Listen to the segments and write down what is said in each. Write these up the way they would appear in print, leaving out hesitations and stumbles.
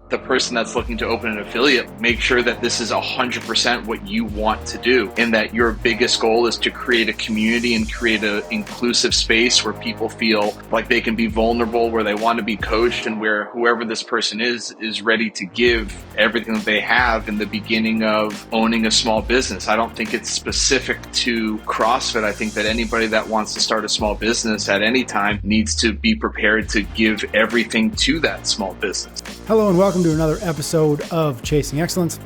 the person that's looking to open an affiliate, make sure that this is 100% what you want to do, and that your biggest goal is to create a community and create an inclusive space where people feel like they can be vulnerable, where they want to be coached, and where whoever this person is ready to give everything that they have in the beginning of owning a small business. I don't think it's specific to CrossFit. I think that anybody that wants to start a small business at any time needs to be prepared to give everything to that small business. Hello and welcome to another episode of Chasing Excellence.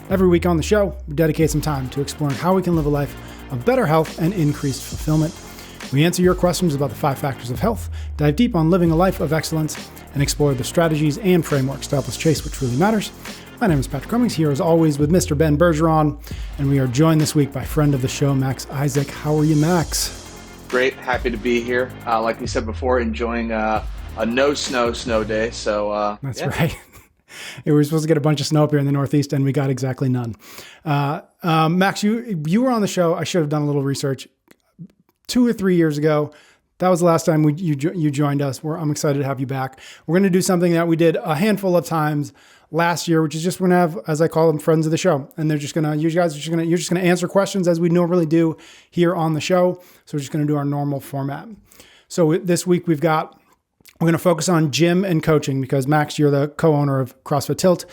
Every week on the show, we dedicate some time to exploring how we can live a life of better health and increased fulfillment. We answer your questions about the 5 factors of health, dive deep on living a life of excellence, and explore the strategies and frameworks to help us chase what truly matters. My name is Patrick Cummings, here as always with Mr. Ben Bergeron, and we are joined this week by friend of the show, Max Isaac. How are you, Max? Great, happy to be here. Like we said before, enjoying a no snow day. So that's right. We were supposed to get a bunch of snow up here in the Northeast, and we got exactly none. Max, you were on the show. I should have done a little research 2 or 3 years ago. That was the last time you joined us. I'm excited to have you back. We're going to do something that we did a handful of times last year, which is just we're going to have, as I call them, friends of the show, and you're just going to answer questions as we normally do here on the show. So we're just going to do our normal format. So this week we're going to focus on gym and coaching because, Max, you're the co-owner of CrossFit Tilt.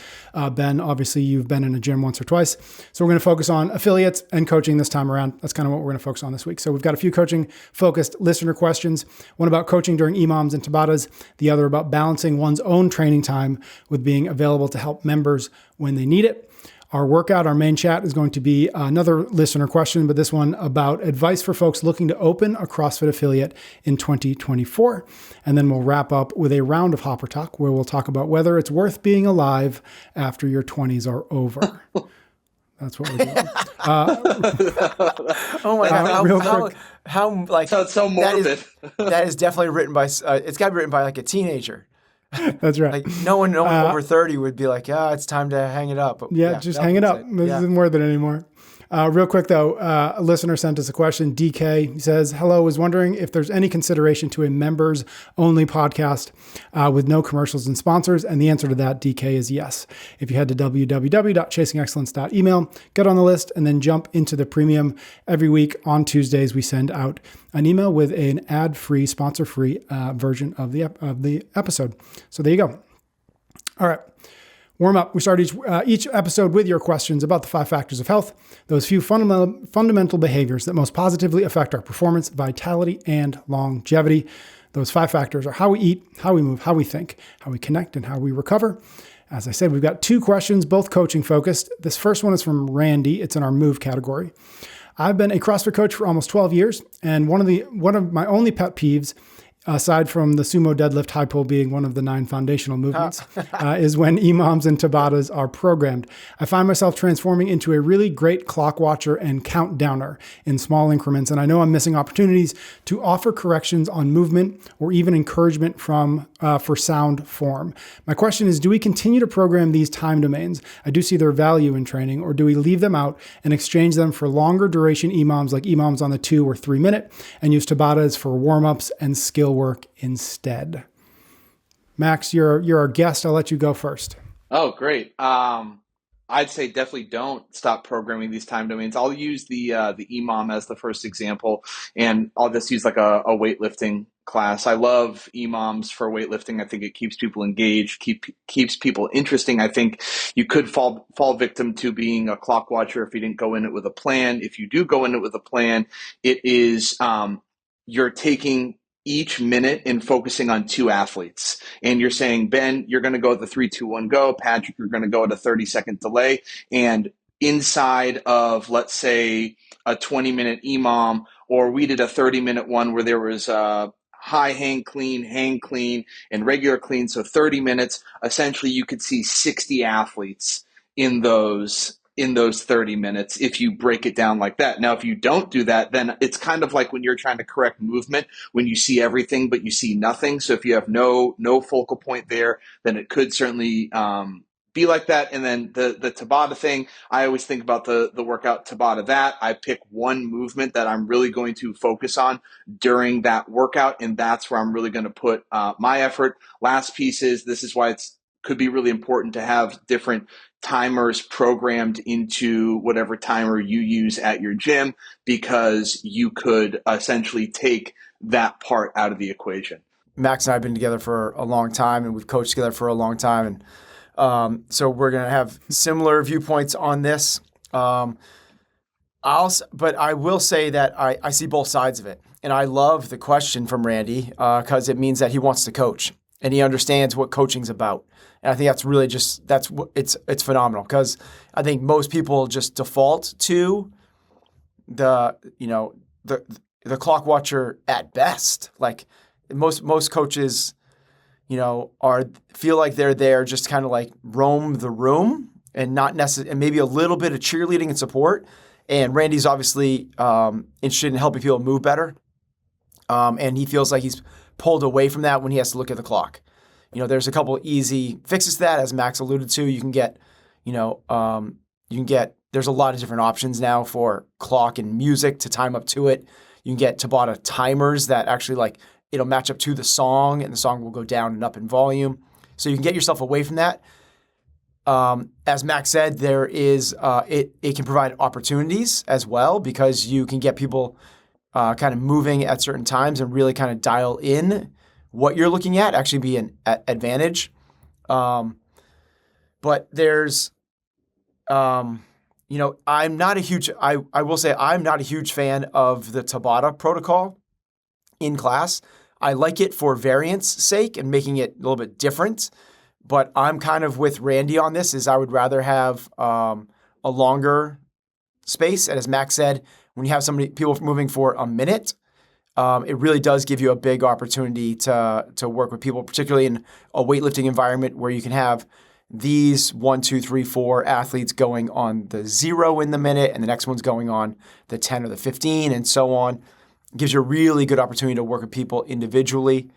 Ben, obviously, you've been in a gym once or twice. So we're going to focus on affiliates and coaching this time around. That's kind of what we're going to focus on this week. So we've got a few coaching-focused listener questions. One about coaching during EMOMs and Tabatas. The other about balancing one's own training time with being available to help members when they need it. Our main chat is going to be another listener question, but this one about advice for folks looking to open a CrossFit affiliate in 2024. And then we'll wrap up with a round of Hopper Talk where we'll talk about whether it's worth being alive after your 20s are over. That's what we're doing. Oh my God. How sounds so morbid. That is definitely written by, it's got to be written by like a teenager. That's right. Like no one over 30 would be like, it's time to hang it up. But just hang it up. This isn't worth it anymore. Real quick though, a listener sent us a question. DK, he says, hello, was wondering if there's any consideration to a members only podcast with no commercials and sponsors. And the answer to that, DK, is yes. If you head to www.chasingexcellence.email, get on the list and then jump into the premium. Every week on Tuesdays, we send out an email with an ad-free, sponsor-free version of the episode. So there you go. All right. Warm up. We start each episode with your questions about the 5 factors of health, those few fundamental behaviors that most positively affect our performance, vitality, and longevity. Those 5 factors are how we eat, how we move, how we think, how we connect, and how we recover. As I said, we've got 2 questions, both coaching focused. This first one is from Randy. It's in our move category. I've been a CrossFit coach for almost 12 years, and one of my only pet peeves, aside from the sumo deadlift high pull being one of the 9 foundational movements, is when EMOMs and Tabatas are programmed. I find myself transforming into a really great clock watcher and countdowner in small increments, and I know I'm missing opportunities to offer corrections on movement or even encouragement for sound form. My question is, do we continue to program these time domains? I do see their value in training, or do we leave them out and exchange them for longer duration EMOMs like EMOMs on the 2 or 3 minute and use Tabatas for warm-ups and skill work instead? Max, you're our guest. I'll let you go first. Oh, great. I'd say definitely don't stop programming these time domains. I'll use the EMOM as the first example, and I'll just use like a weightlifting class. I love EMOMs for weightlifting. I think it keeps people engaged, keeps people interesting. I think you could fall victim to being a clock watcher if you didn't go in it with a plan. If you do go in it with a plan, it is you're taking each minute and focusing on 2 athletes. And you're saying, Ben, you're going to go at the 3, 2, 1, go. Patrick, you're going to go at a 30-second delay. And inside of, let's say, a 20-minute EMOM, or we did a 30-minute one where there was high hang clean, and regular clean. So 30 minutes, essentially you could see 60 athletes in those 30 minutes if you break it down like that. Now, if you don't do that, then it's kind of like when you're trying to correct movement, when you see everything but you see nothing. So if you have no focal point there, then it could certainly be like that. And then the Tabata thing, I always think about the workout Tabata that. I pick one movement that I'm really going to focus on during that workout, and that's where I'm really going to put my effort. Last piece is, this is why it's could be really important to have different timers programmed into whatever timer you use at your gym, because you could essentially take that part out of the equation. Max and I have been together for a long time, and we've coached together for a long time. And so we're going to have similar viewpoints on this. But I will say that I see both sides of it. And I love the question from Randy because it means that he wants to coach and he understands what coaching's about. And I think that's really it's phenomenal, because I think most people just default to the clock watcher at best. Like most coaches, feel like they're there just kind of like roam the room and not necessarily, and maybe a little bit of cheerleading and support. And Randy's obviously interested in helping people move better. And he feels like he's pulled away from that when he has to look at the clock. There's a couple easy fixes to that, as Max alluded to. You can get, there's a lot of different options now for clock and music to time up to it. You can get Tabata timers that actually it'll match up to the song, and the song will go down and up in volume. So you can get yourself away from that. As Max said, there is it can provide opportunities as well, because you can get people kind of moving at certain times and really kind of dial in what you're looking at, actually be an advantage. But there's, I'm not a huge, I will say I'm not a huge fan of the Tabata protocol in class. I like it for variance sake and making it a little bit different. But I'm kind of with Randy on this, is I would rather have a longer space. And as Max said, when you have people moving for a minute, it really does give you a big opportunity to work with people, particularly in a weightlifting environment where you can have these 1, 2, 3, 4 athletes going on the 0 in the minute, and the next one's going on the 10 or the 15, and so on. It gives you a really good opportunity to work with people individually.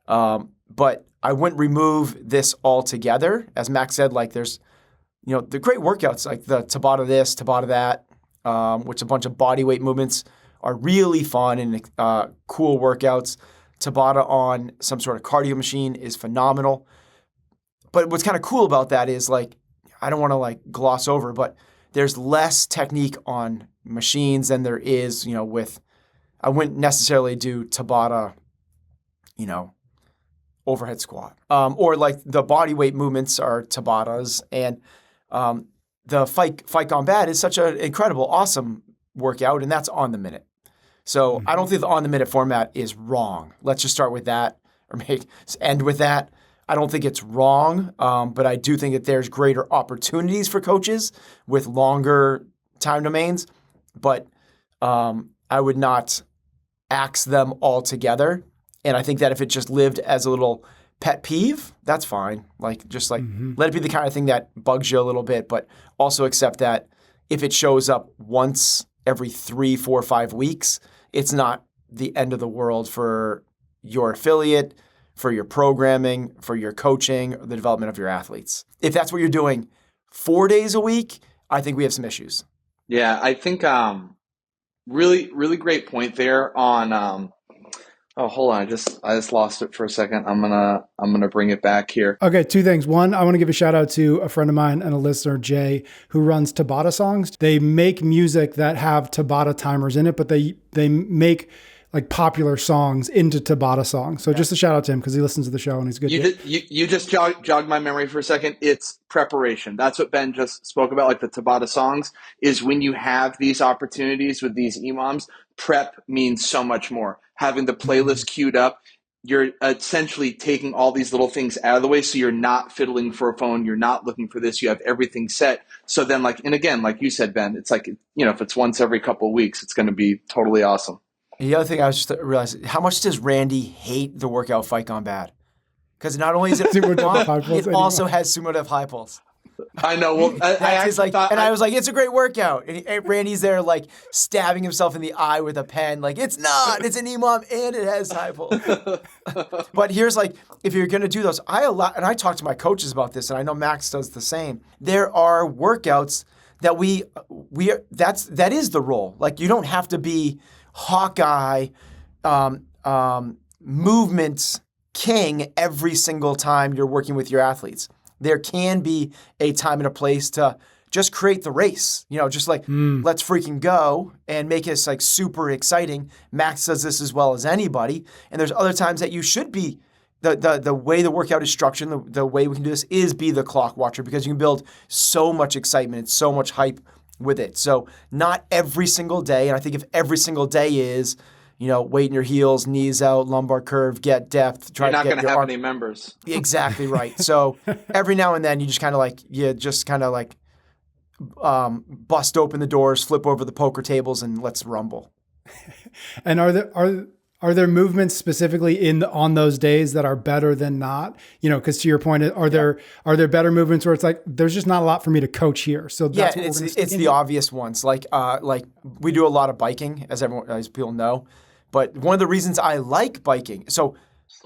But I wouldn't remove this altogether. As Max said, there's, the great workouts, like the Tabata this, Tabata that, which a bunch of body weight movements are really fun and cool workouts. Tabata on some sort of cardio machine is phenomenal. But what's kind of cool about that is I don't want to gloss over, but there's less technique on machines than there is, with, I wouldn't necessarily do Tabata, overhead squat. Or the body weight movements are Tabatas, and the Fight Gone Bad is such an incredible, awesome workout, and that's on the minute. So I don't think the on the minute format is wrong. Let's just start with that, or end with that. I don't think it's wrong, but I do think that there's greater opportunities for coaches with longer time domains. But I would not axe them all together. And I think that if it just lived as a little pet peeve, that's fine. Let it be the kind of thing that bugs you a little bit, but also accept that if it shows up once every 3, 4, 5 weeks, it's not the end of the world for your affiliate, for your programming, for your coaching, or the development of your athletes. If that's what you're doing 4 days a week, I think we have some issues. Yeah, I think really, really great point there on oh, hold on. I just lost it for a second. I'm gonna bring it back here. Okay, 2 things. One, I want to give a shout out to a friend of mine and a listener, Jay, who runs Tabata songs. They make music that have Tabata timers in it, but they make popular songs into Tabata songs. So just a shout out to him because he listens to the show and he's good. You just jogged my memory for a second. It's preparation. That's what Ben just spoke about, the Tabata songs, is when you have these opportunities with these EMOMs, prep means so much more. Having the playlist queued up, you're essentially taking all these little things out of the way, so you're not fiddling for a phone, you're not looking for this, you have everything set. So then, and again, like you said, Ben, it's if it's once every couple of weeks, it's going to be totally awesome. The other thing I was just realizing, how much does Randy hate the workout Fight Gone Bad? Because not only is it it also has sumo high pulse. I know. Well, I was like, it's a great workout. And Randy's there stabbing himself in the eye with a pen. It's not. It's an EMOM and it has high pulse. But here's if you're going to do those, and I talk to my coaches about this, and I know Max does the same. There are workouts that that is the role. You don't have to be Hawkeye, movement king every single time you're working with your athletes. there can be a time and a place to just create the race, just like let's freaking go and make it like super exciting. Max does this as well as anybody. And there's other times that you should be the way the workout is structured, the way we can do this is be the clock watcher, because you can build so much excitement, so much hype with it. So not every single day. And I think if every single day is, weight in your heels, knees out, lumbar curve, get depth. You're not going to have any members. Exactly right. So every now and then you just kind of like, bust open the doors, flip over the poker tables, and let's rumble. And are there movements specifically on those days that are better than not? Because to your point, are there better movements where it's like there's just not a lot for me to coach here? So that's it's the obvious ones. Like we do a lot of biking, as people know. But one of the reasons I like biking, so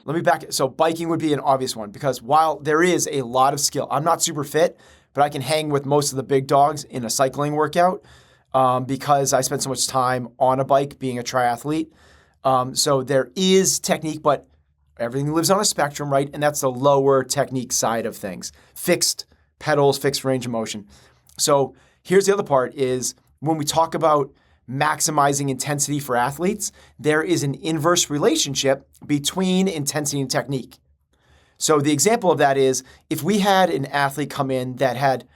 let me back it. So biking would be an obvious one, because while there is a lot of skill, I'm not super fit, but I can hang with most of the big dogs in a cycling workout because I spent so much time on a bike being a triathlete. So there is technique, but everything lives on a spectrum, right? And that's the lower technique side of things. Fixed pedals, fixed range of motion. So here's the other part is when we talk about maximizing intensity for athletes, there is an inverse relationship between intensity and technique. So the example of that is if we had an athlete come in that had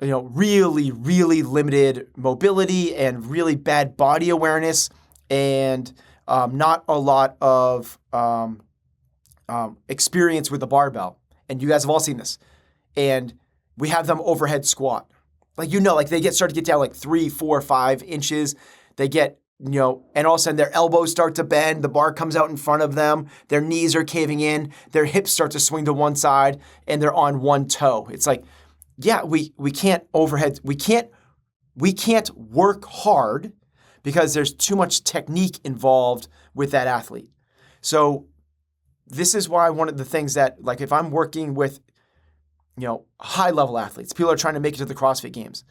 really, really limited mobility and really bad body awareness and not a lot of experience with the barbell, and you guys have all seen this, and we have them overhead squat. Like, they start to get down like 3, 4, 5 inches. They get, and all of a sudden their elbows start to bend. The bar comes out in front of them. Their knees are caving in. Their hips start to swing to one side and they're on one toe. It's like, yeah, we can't overhead. We can't work hard because there's too much technique involved with that athlete. So this is why one of the things that, like, if I'm working with high-level athletes, people are trying to make it to the CrossFit Games,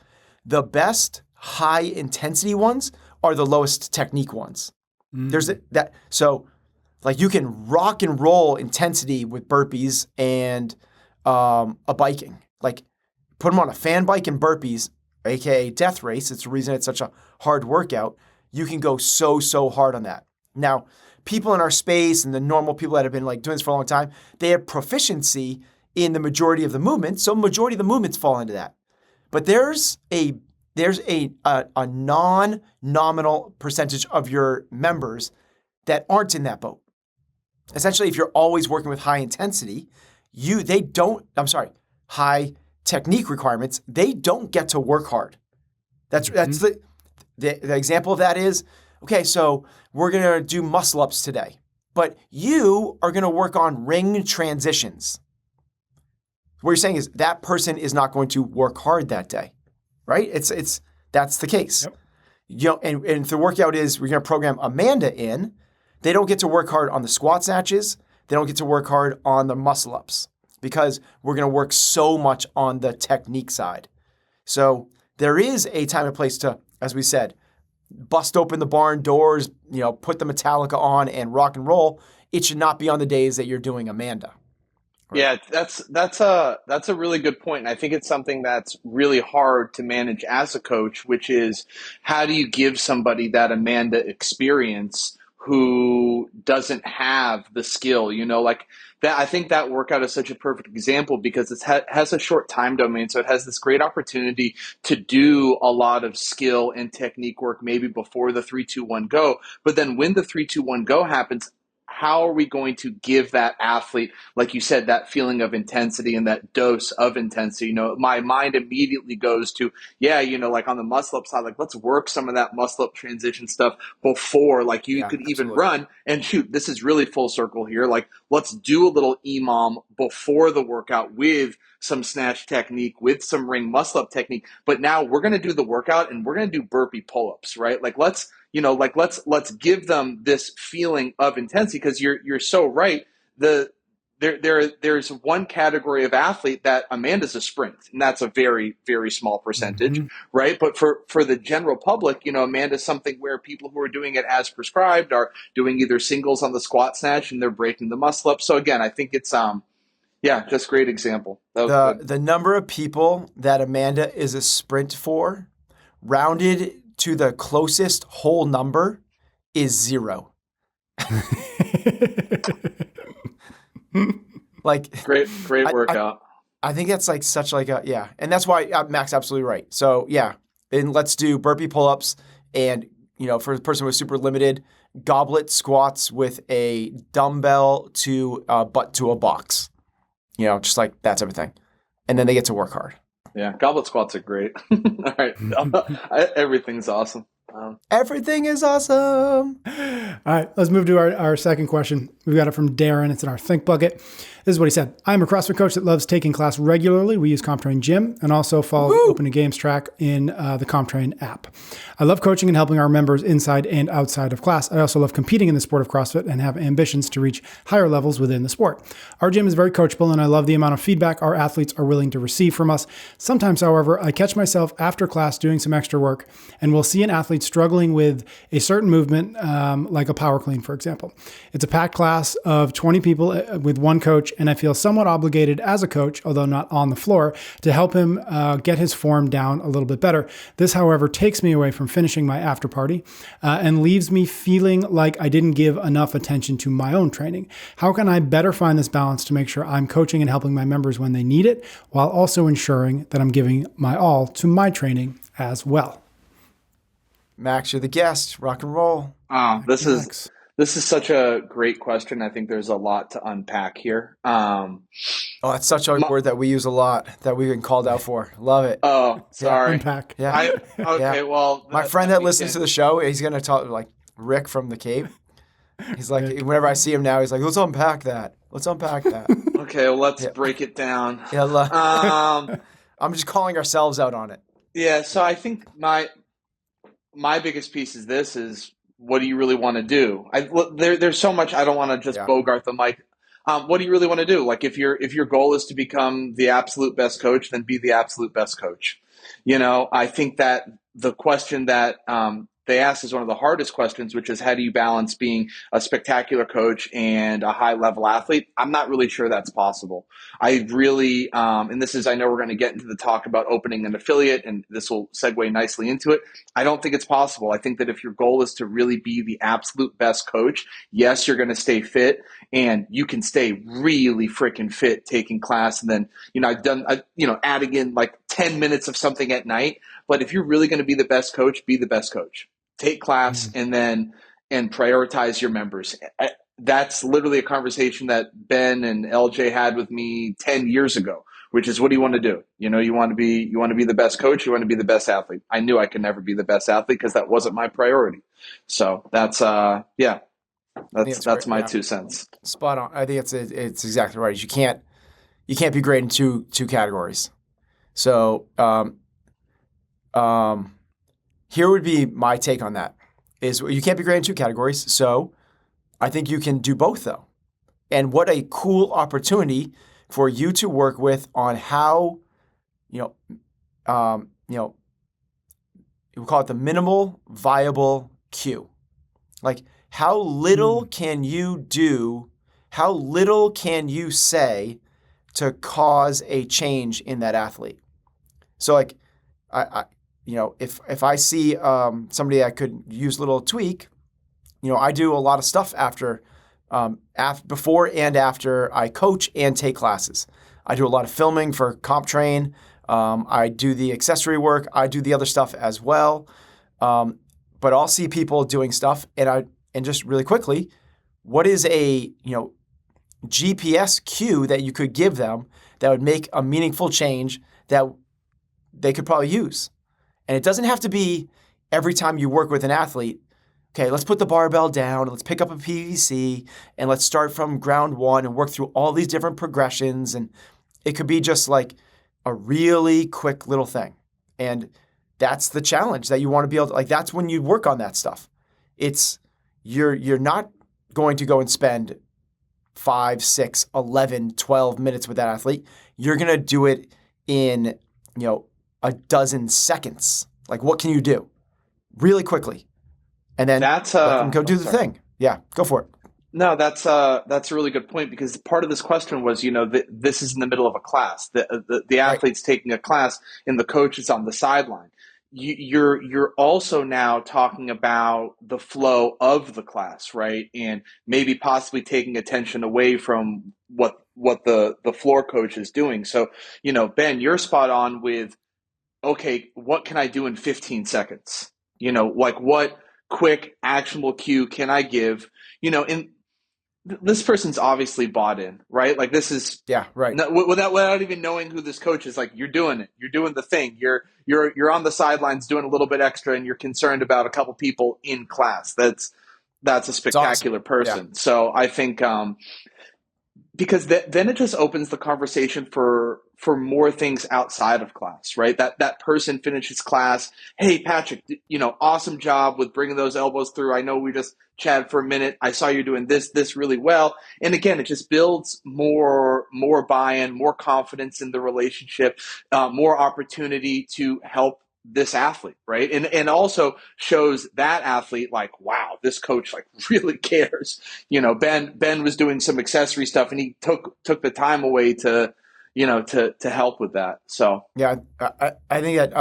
the best high-intensity ones are the lowest technique ones. So like you can rock and roll intensity with burpees and a biking. Like put them on a fan bike and burpees, aka death race. It's the reason it's such a hard workout. You can go so hard on that. Now, people in our space and the normal people that have been like doing this for a long time, they have proficiency in the majority of the movements. So majority of the movements fall into that. But there's a non-nominal percentage of your members that aren't in that boat. Essentially, if you're always working with high intensity, high technique requirements, they don't get to work hard. That's the example of that is, okay, so we're going to do muscle ups today, but you are going to work on ring transitions. What you're saying is that person is not going to work hard that day, right? That's the case. Yep. And if the workout is we're going to program Amanda in, they don't get to work hard on the squat snatches. They don't get to work hard on the muscle ups because we're going to work so much on the technique side. So there is a time and place to, as we said, bust open the barn doors, put the Metallica on and rock and roll. It should not be on the days that you're doing Amanda. Right. Yeah, that's a really good point. And I think it's something that's really hard to manage as a coach, which is how do you give somebody that Amanda experience who doesn't have the skill, like that. I think that workout is such a perfect example because it has a short time domain. So it has this great opportunity to do a lot of skill and technique work, maybe before the 3, 2, 1 go. But then when the 3, 2, 1 go happens, how are we going to give that athlete, like you said, that feeling of intensity and that dose of intensity? My mind immediately goes to, like on the muscle up side, like let's work some of that muscle up transition stuff before, like you could even run and shoot. This is really full circle here. Like let's do a little EMOM before the workout with some snatch technique, with some ring muscle up technique. But now we're going to do the workout and we're going to do burpee pull-ups, right? Like let's give them this feeling of intensity because you're so right. There's one category of athlete that Amanda's a sprint, and that's a very, very small percentage, right? But for the general public, Amanda's something where people who are doing it as prescribed are doing either singles on the squat snatch and they're breaking the muscle up. So again, I think it's Yeah, just great example. That was good. The number of people that Amanda is a sprint for, rounded to the closest whole number, is 0. Like, Great I, workout. I think that's like such like a, yeah. And that's why Mac's absolutely right. So yeah, and let's do burpee pull-ups and, for the person who's super limited, goblet squats with a dumbbell to butt to a box. Just like that's everything. And then they get to work hard. Yeah, goblet squats are great. All right. Everything's awesome. Everything is awesome. All right, let's move to our second question. We've got it from Darren. It's in our Think Bucket. This is what he said. I'm a CrossFit coach that loves taking class regularly. We use CompTrain Gym and also follow the Open to Games track in the CompTrain app. I love coaching and helping our members inside and outside of class. I also love competing in the sport of CrossFit and have ambitions to reach higher levels within the sport. Our gym is very coachable and I love the amount of feedback our athletes are willing to receive from us. Sometimes, however, I catch myself after class doing some extra work and will see an athlete struggling with a certain movement, like a power clean, for example. It's a packed class of 20 people with one coach, and I feel somewhat obligated as a coach, although not on the floor, to help him get his form down a little bit better. This, however, takes me away from finishing my after party and leaves me feeling like I didn't give enough attention to my own training. How can I better find this balance to make sure I'm coaching and helping my members when they need it, while also ensuring that I'm giving my all to my training as well? Max, you're the guest. Rock and roll. This is such a great question. I think there's a lot to unpack here. That's such a word that we use a lot, that we've been called out for. Love it. Oh, sorry. Yeah, unpack. Yeah. Okay, well. My friend that listens to the show, he's going to talk like Rick from the Cape. He's like, whenever I see him now, he's like, let's unpack that. Okay, well, let's break it down. Yeah, I'm just calling ourselves out on it. Yeah, so I think my biggest piece is what do you really want to do? There's so much. I don't want to just bogart the mic. What do you really want to do? Like if your goal is to become the absolute best coach, then be the absolute best coach. I think that the question that they ask is one of the hardest questions, which is how do you balance being a spectacular coach and a high level athlete? I'm not really sure that's possible. I really, and this is, I know we're going to get into the talk about opening an affiliate, and this will segue nicely into it. I don't think it's possible. I think that if your goal is to really be the absolute best coach, yes, you're going to stay fit, and you can stay really freaking fit taking class. And then, adding in like 10 minutes of something at night. But if you're really going to be the best coach, be the best coach. Take class and prioritize your members. That's literally a conversation that Ben and LJ had with me 10 years ago, which is, what do you want to do? You want to be the best coach. You want to be the best athlete. I knew I could never be the best athlete because that wasn't my priority. So that's my 2 cents. Spot on. I think it's exactly right. You can't be great in two categories. So, here would be my take on that, is you can't be great in 2 categories. So I think you can do both, though. And what a cool opportunity for you to work with on how, we'll call it the minimal viable cue. Like, how little can you do, how little can you say to cause a change in that athlete? So like, if I see somebody I could use a little tweak, I do a lot of stuff before and after I coach and take classes. I do a lot of filming for CompTrain. I do the accessory work. I do the other stuff as well. But I'll see people doing stuff, and just really quickly, what is a GPS cue that you could give them that would make a meaningful change that they could probably use? And it doesn't have to be every time you work with an athlete, okay, let's put the barbell down, let's pick up a PVC, and let's start from ground one and work through all these different progressions. And it could be just like a really quick little thing. And that's the challenge that you want to be able to, that's when you work on that stuff. It's, you're not going to go and spend 5, 6, 11, 12 minutes with that athlete. You're going to do it in, a dozen seconds. Like, what can you do really quickly? And then let them go do the thing. Yeah, go for it. No, that's a really good point because part of this question was, this is in the middle of a class. The Right. athlete's taking a class, and the coach is on the sideline. You're also now talking about the flow of the class, right? And maybe possibly taking attention away from what the floor coach is doing. So, Ben, you're spot on with, okay, what can I do in 15 seconds? Like what quick actionable cue can I give? In this person's obviously bought in, right? Like this is Yeah, right. without even knowing who this coach is. Like you're doing it, you're doing the thing. You're on the sidelines doing a little bit extra, and you're concerned about a couple people in class. That's a It's awesome. spectacular Yeah. person. So I think because then it just opens the conversation for more things outside of class, right? That person finishes class. Hey, Patrick, awesome job with bringing those elbows through. I know we just chatted for a minute. I saw you doing this really well. And again, it just builds more buy-in, more confidence in the relationship, more opportunity to help this athlete, right? And also shows that athlete like, wow, this coach like really cares. Ben was doing some accessory stuff, and he took the time away to to help with that. So Yeah, I think that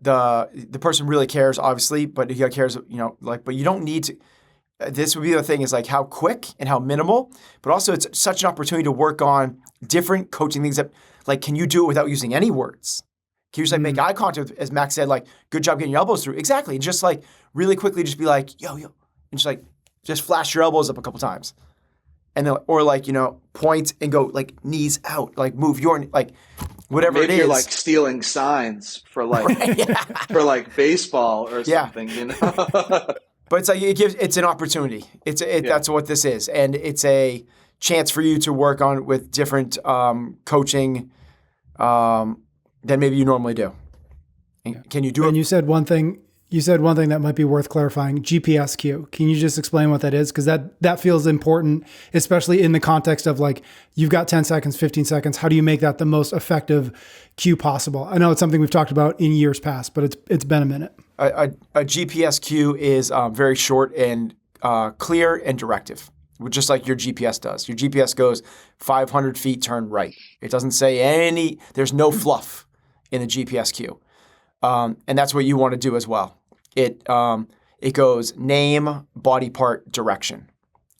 the person really cares, obviously, but he cares, but you don't need to. This would be the thing is like how quick and how minimal, but also it's such an opportunity to work on different coaching things that, like, can you do it without using any words? Can you just like make eye contact, as Max said, like, good job getting your elbows through. Exactly. And just like really quickly just be like, yo, and just flash your elbows up a couple times. And then, or like, point and go like knees out, like move your, like whatever maybe it is. you're like stealing signs for like for like baseball or something, But it's like it's an opportunity. That's what this is, and it's a chance for you to work on with different coaching than maybe you normally do. And can you do it? And you said one thing. You said one thing that might be worth clarifying. GPS cue. Can you just explain what that is? Because that feels important, especially in the context of like you've got 10 seconds, 15 seconds. How do you make that the most effective cue possible? I know it's something we've talked about in years past, but it's been a minute. A GPS cue is very short and clear and directive, just like your GPS does. Your GPS goes 500 feet, turn right. It doesn't say there's no fluff in the GPS cue. And that's what you want to do as well. It goes name, body part, direction.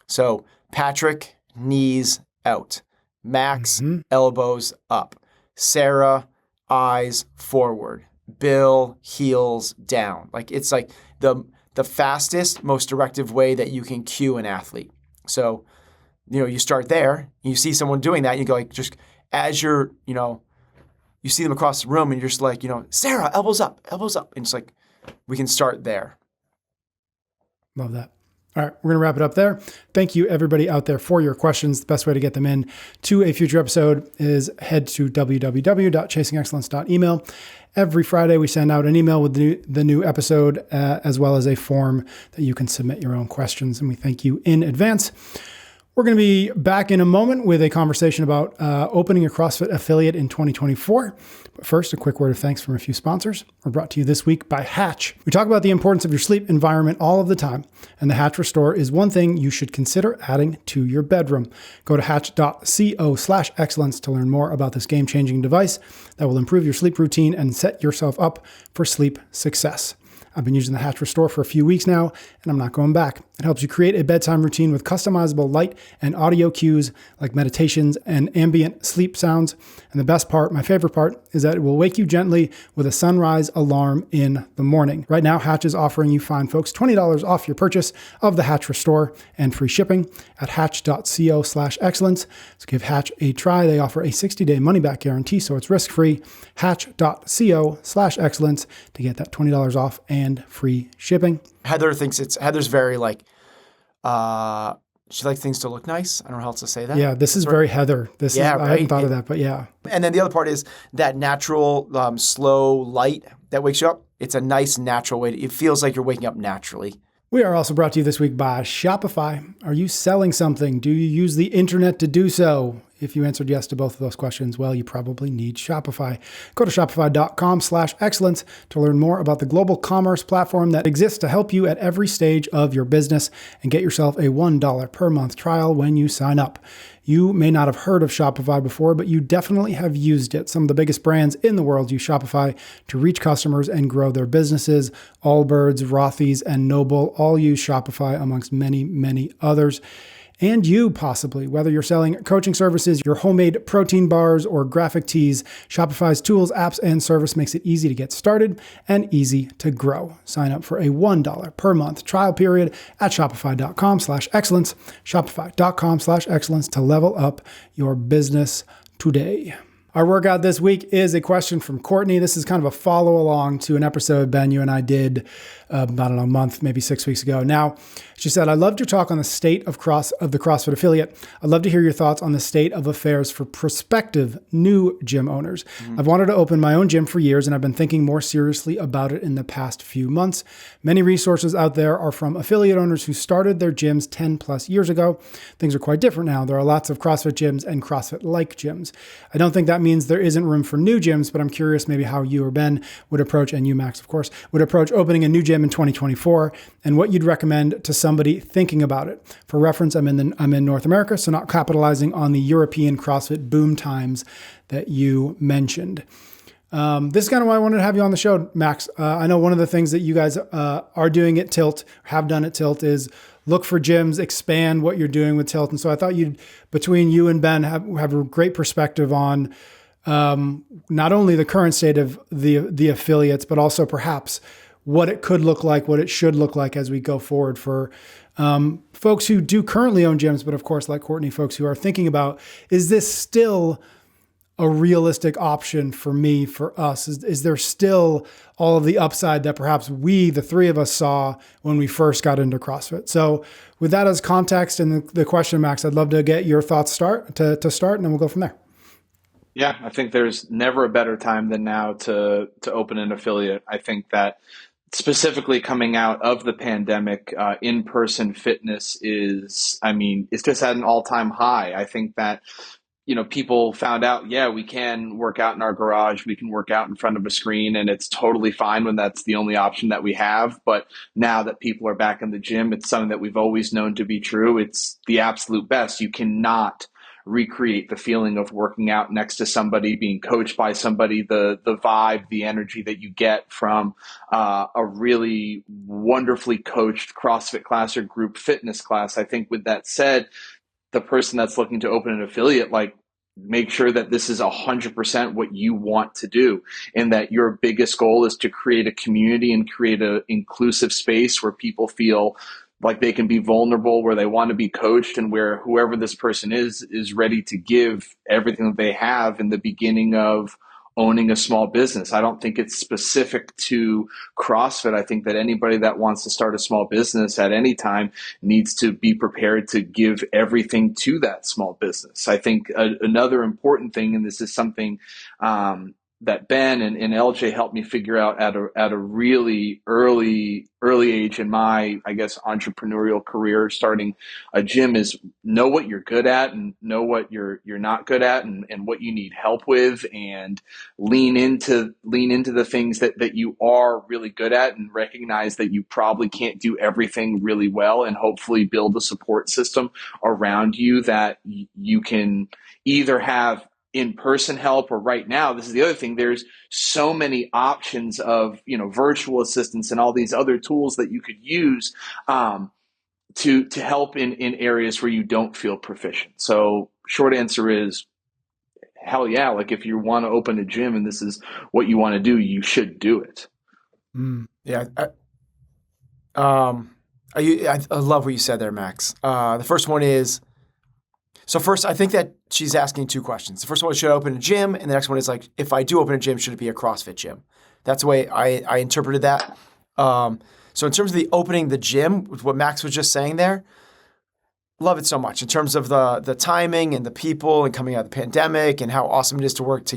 So Patrick, knees out. Max, elbows up. Sarah, eyes forward. Bill, heels down. Like it's like the fastest, most directive way that you can cue an athlete. So, you start there, you see someone doing that, and you go like, just as you're, you see them across the room and you're just like, Sarah, elbows up. And it's like, we can start there. Love that. All right, we're going to wrap it up there. Thank you, everybody out there, for your questions. The best way to get them in to a future episode is head to www.chasingexcellence.email. Every Friday, we send out an email with the new episode, as well as a form that you can submit your own questions, and we thank you in advance. We're going to be back in a moment with a conversation about opening a CrossFit affiliate in 2024. But first, a quick word of thanks from a few sponsors. We're brought to you this week by Hatch. We talk about the importance of your sleep environment all of the time, and the Hatch Restore is one thing you should consider adding to your bedroom. Go to hatch.co/excellence to learn more about this game-changing device that will improve your sleep routine and set yourself up for sleep success. I've been using the Hatch Restore for a few weeks now, and I'm not going back. It helps you create a bedtime routine with customizable light and audio cues like meditations and ambient sleep sounds. And the best part, my favorite part, is that it will wake you gently with a sunrise alarm in the morning. Right now, Hatch is offering you fine folks $20 off your purchase of the Hatch Restore and free shipping at hatch.co/excellence. So give Hatch a try. They offer a 60-day money-back guarantee, so it's risk-free. Hatch.co/excellence to get that $20 off and free shipping. Heather's very like, she likes things to look nice. I don't know how else to say that. Yeah, this is very Heather. I hadn't thought of that, but yeah. And then the other part is that natural, slow light that wakes you up. It's a nice, natural way. It feels like you're waking up naturally. We are also brought to you this week by Shopify. Are you selling something? Do you use the internet to do so? If you answered yes to both of those questions, well, you probably need Shopify. Go to shopify.com/excellence to learn more about the global commerce platform that exists to help you at every stage of your business, and get yourself a $1 per month trial when you sign up. You may not have heard of Shopify before, but you definitely have used it. Some of the biggest brands in the world use Shopify to reach customers and grow their businesses. Allbirds, Rothy's, and Noble all use Shopify, amongst many, many others. And you possibly, whether you're selling coaching services, your homemade protein bars, or graphic tees, Shopify's tools, apps, and service makes it easy to get started and easy to grow. Sign up for a $1 per month trial period at shopify.com/excellence, shopify.com/excellence to level up your business today. Our workout this week is a question from Courtney. This is kind of a follow along to an episode, Ben, you and I did, a month, maybe 6 weeks ago. Now, she said, I loved your talk on the state of the CrossFit affiliate. I'd love to hear your thoughts on the state of affairs for prospective new gym owners. I've wanted to open my own gym for years, and I've been thinking more seriously about it in the past few months. Many resources out there are from affiliate owners who started their gyms 10 plus years ago. Things are quite different now. There are lots of CrossFit gyms and CrossFit-like gyms. I don't think that means there isn't room for new gyms, but I'm curious maybe how you or Ben would approach, and you, Max, of course, would approach opening a new gym in 2024, and what you'd recommend to somebody thinking about it. For reference, I'm in North America, so not capitalizing on the European CrossFit boom times that you mentioned. This is kind of why I wanted to have you on the show, Max. I know one of the things that you guys are doing at Tilt, have done at Tilt, is look for gyms, expand what you're doing with Tilt. And so I thought between you and Ben, have a great perspective on not only the current state of the affiliates, but also perhaps what it could look like, what it should look like as we go forward for folks who do currently own gyms, but of course, like Courtney, folks who are thinking about, is this still a realistic option for me, for us? Is there still all of the upside that perhaps we, the three of us, saw when we first got into CrossFit? So with that as context and the question, Max, I'd love to get your thoughts to start, and then we'll go from there. Yeah, I think there's never a better time than now to open an affiliate. I think that specifically coming out of the pandemic, in-person fitness it's just at an all-time high. I think that, people found out, yeah, we can work out in our garage, we can work out in front of a screen, and it's totally fine when that's the only option that we have. But now that people are back in the gym, it's something that we've always known to be true. It's the absolute best. You cannot recreate the feeling of working out next to somebody, being coached by somebody, the vibe, the energy that you get from a really wonderfully coached CrossFit class or group fitness class. I think with that said, the person that's looking to open an affiliate, make sure that this is 100% what you want to do, and that your biggest goal is to create a community and create an inclusive space where people feel like they can be vulnerable, where they want to be coached, and where whoever this person is ready to give everything that they have in the beginning of owning a small business. I don't think it's specific to CrossFit. I think that anybody that wants to start a small business at any time needs to be prepared to give everything to that small business. I think another important thing, and this is something that Ben and LJ helped me figure out at a really early age in my, I guess, entrepreneurial career, starting a gym, is know what you're good at and know what you're not good at, and what you need help with, and lean into the things that you are really good at, and recognize that you probably can't do everything really well, and hopefully build a support system around you that you can either have in-person help, or right now, this is the other thing, there's so many options of, virtual assistants and all these other tools that you could use to help in areas where you don't feel proficient. So short answer is, hell yeah, if you want to open a gym and this is what you want to do, you should do it. Yeah. I love what you said there, Max. The first one is, so first, I think that she's asking two questions. The first one is, should I open a gym? And the next one is if I do open a gym, should it be a CrossFit gym? That's the way I interpreted that. So in terms of the opening the gym, with what Max was just saying there, love it so much in terms of the timing and the people and coming out of the pandemic and how awesome it is to work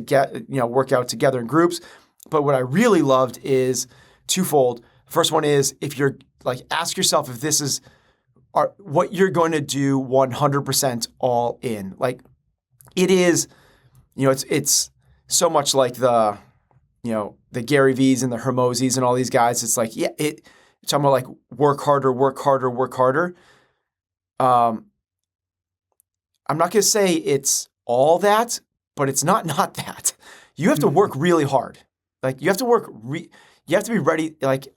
out together in groups. But what I really loved is twofold. The first one is, if you're ask yourself if this is what you're going to do 100% all in. it is, it's so much like the Gary V's and the Hermosies and all these guys. It's like, it's talking about like work harder, work harder, work harder. I'm not going to say it's all that, but it's not that. You have to work really hard. Like you have to you have to be ready. Like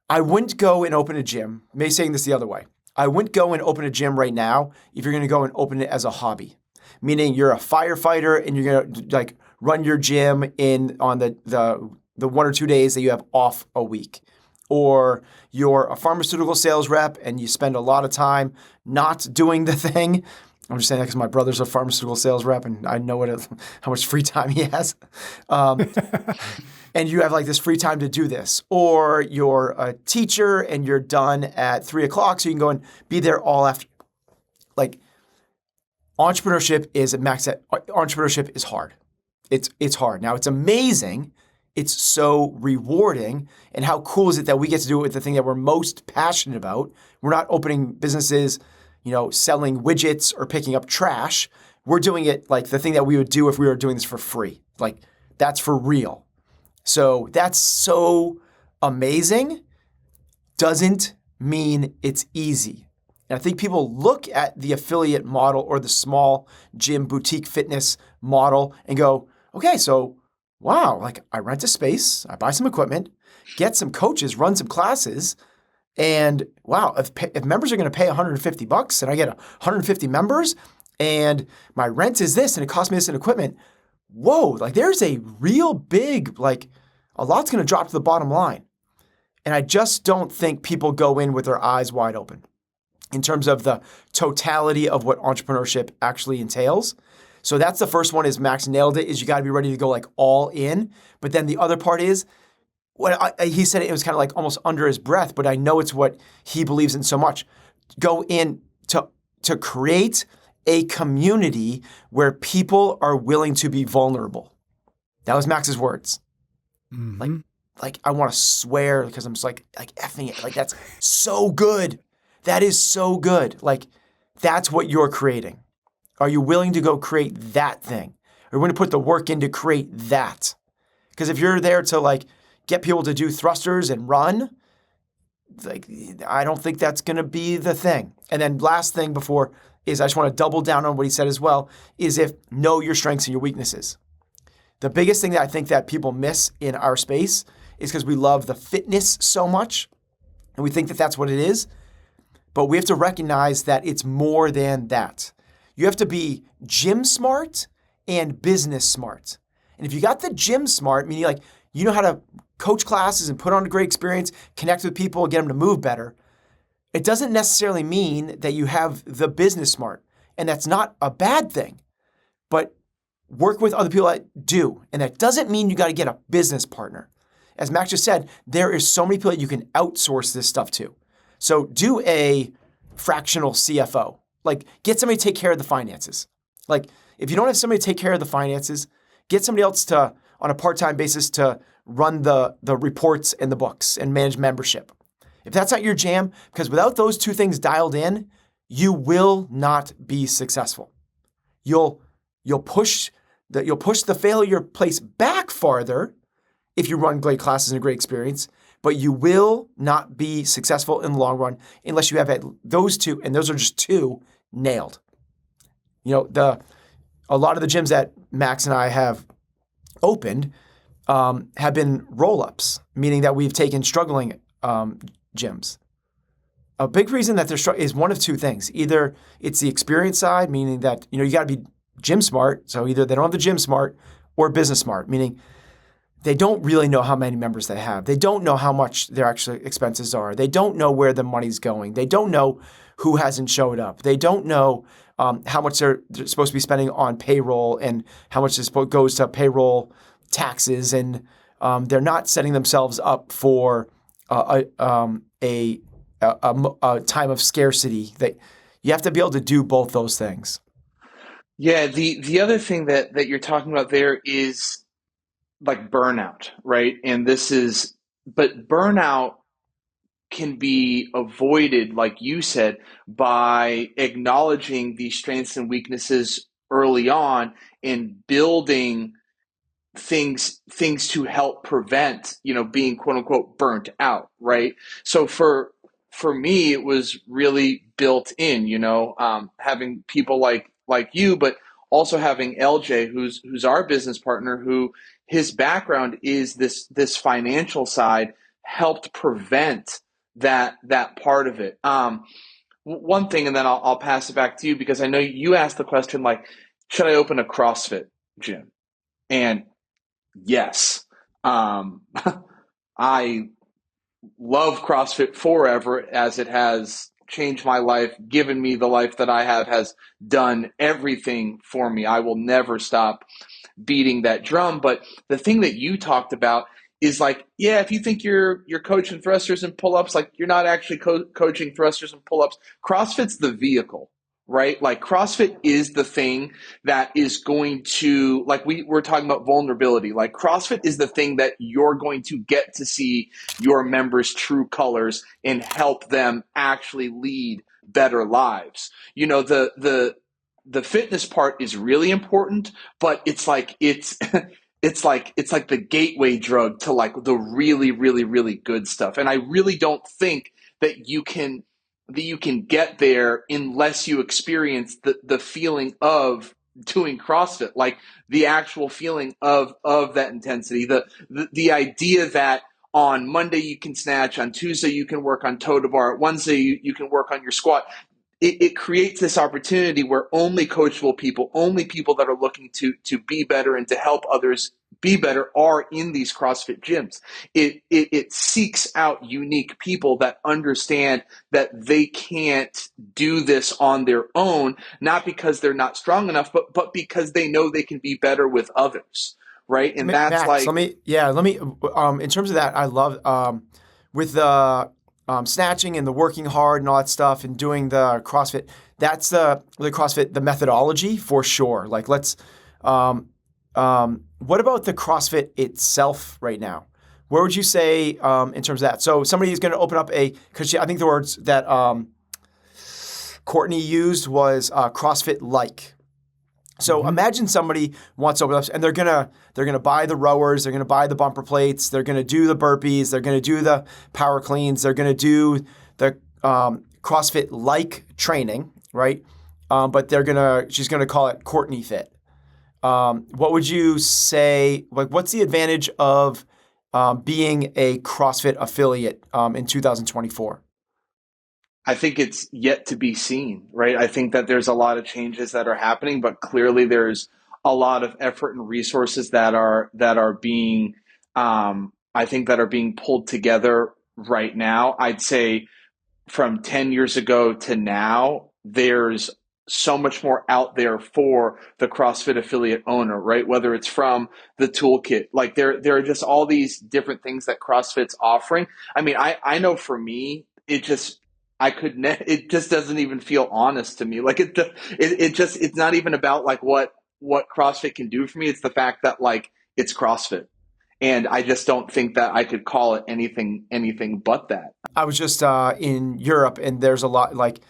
I wouldn't go and open a gym. Maybe saying this the other way. I wouldn't go and open a gym right now if you're going to go and open it as a hobby. Meaning you're a firefighter and you're going to like run your gym on the 1 or 2 days that you have off a week. Or you're a pharmaceutical sales rep and you spend a lot of time not doing the thing. I'm just saying that because my brother's a pharmaceutical sales rep and I know how much free time he has. And you have like this free time to do this. Or you're a teacher and you're done at 3:00 so you can go and be there all after. Like entrepreneurship is hard. It's hard. Now it's amazing. It's so rewarding. And how cool is it that we get to do it with the thing that we're most passionate about? We're not opening businesses, selling widgets or picking up trash. We're doing it like the thing that we would do if we were doing this for free. Like that's for real. So that's so amazing. Doesn't mean it's easy. And I think people look at the affiliate model or the small gym boutique fitness model and go, okay, so wow, like I rent a space, I buy some equipment, get some coaches, run some classes, and wow, if members are going to pay $150 and I get 150 members and my rent is this and it costs me this in equipment, whoa, like there's a real big, like a lot's going to drop to the bottom line. And I just don't think people go in with their eyes wide open in terms of the totality of what entrepreneurship actually entails. So that's the first one is Max nailed it, is you got to be ready to go like all in. But then the other part is, he said it was kind of like almost under his breath, but I know it's what he believes in so much. Go in to create a community where people are willing to be vulnerable. That was Max's words. Mm-hmm. Like I want to swear because I'm just like effing it. Like that's so good. That is so good. Like that's what you're creating. Are you willing to go create that thing? Are you willing to put the work in to create that? Because if you're there to like get people to do thrusters and run, like I don't think that's going to be the thing. And then last thing before is I just want to double down on what he said as well, is know your strengths and your weaknesses. The biggest thing that I think that people miss in our space is because we love the fitness so much and we think that that's what it is. But we have to recognize that it's more than that. You have to be gym smart and business smart. And if you got the gym smart, meaning like you know how to coach classes and put on a great experience, connect with people, get them to move better, it doesn't necessarily mean that you have the business smart. And that's not a bad thing. But work with other people that do. And that doesn't mean you got to get a business partner. As Max just said, there is so many people that you can outsource this stuff to. So do a fractional CFO. Like get somebody to take care of the finances. Like if you don't have somebody to take care of the finances, get somebody else on a part-time basis to run the reports and the books and manage membership. If that's not your jam, because without those two things dialed in, you will not be successful. You'll push the failure place back farther if you run great classes and a great experience, but you will not be successful in the long run unless you have those two, and those are just two, nailed. A lot of the gyms that Max and I have opened have been roll-ups, meaning that we've taken struggling gyms. A big reason that they're struggling is one of two things. Either it's the experience side, meaning that you got to be gym smart, so either they don't have the gym smart or business smart, meaning they don't really know how many members they have. They don't know how much their actual expenses are. They don't know where the money's going. They don't know who hasn't showed up. They don't know how much they're supposed to be spending on payroll and how much goes to payroll taxes. And they're not setting themselves up for a time of scarcity. That you have to be able to do both those things. Yeah, the other thing that you're talking about there is like burnout, right? But burnout can be avoided, like you said, by acknowledging the strengths and weaknesses early on in building things to help prevent, being quote unquote burnt out, right? So for me, it was really built in, having people like you, but also having LJ, who's our business partner, who his background is this financial side, helped prevent that part of it. One thing, and then I'll pass it back to you, because I know you asked the question, like, should I open a CrossFit gym? And yes, I love CrossFit forever, as it has changed my life, given me the life that I have, has done everything for me. I will never stop beating that drum. But the thing that you talked about is like, yeah, if you think you're coaching thrusters and pull-ups, like you're not actually coaching thrusters and pull-ups. CrossFit's the vehicle, right? Like CrossFit is the thing that is going to, like we're talking about vulnerability. Like CrossFit is the thing that you're going to get to see your members' true colors and help them actually lead better lives. The fitness part is really important, but it's like it's like the gateway drug to like the really, really, really good stuff. And I really don't think that you can get there unless you experience the feeling of doing CrossFit, like the actual feeling of that intensity, the idea that on Monday you can snatch, on Tuesday you can work on toe to bar, Wednesday you can work on your squat. It creates this opportunity where only coachable people, only people that are looking to be better and to help others be better, are in these CrossFit gyms. It seeks out unique people that understand that they can't do this on their own, not because they're not strong enough, but because they know they can be better with others, right? And that's Max, like, let me, in terms of that, I love, with the snatching and the working hard and all that stuff and doing the CrossFit, that's the CrossFit, the methodology for sure. Like what about the CrossFit itself right now? Where would you say in terms of that? So somebody is going to open up because I think the words that Courtney used was CrossFit-like. So imagine somebody wants to open up, and they're gonna buy the rowers, they're gonna buy the bumper plates, they're gonna do the burpees, they're gonna do the power cleans, they're gonna do the CrossFit-like training, right? But she's gonna call it Courtney Fit. What would you say? Like, what's the advantage of being a CrossFit affiliate in 2024? I think it's yet to be seen, right? I think that there's a lot of changes that are happening, but clearly there's a lot of effort and resources that are being, I think, that are being pulled together right now. I'd say from 10 years ago to now, there's so much more out there for the CrossFit affiliate owner, right? Whether it's from the toolkit, like there are just all these different things that CrossFit's offering. I mean, I know for me, it just doesn't even feel honest to me. Like it's not even about like what CrossFit can do for me. It's the fact that like it's CrossFit. And I just don't think that I could call it anything but that. I was just in Europe, and there's a lot like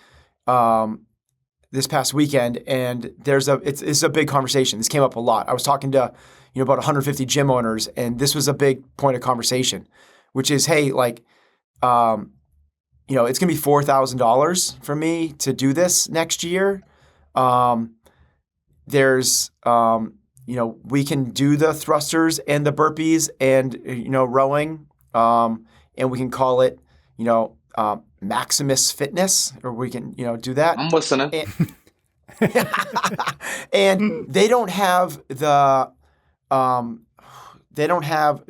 this past weekend, and it's a big conversation. This came up a lot. I was talking to about 150 gym owners, and this was a big point of conversation, which is, hey, like it's going to be $4,000 for me to do this next year. There's we can do the thrusters and the burpees and rowing, and we can call it Maximus Fitness, or we can do that. I'm listening. And they don't have the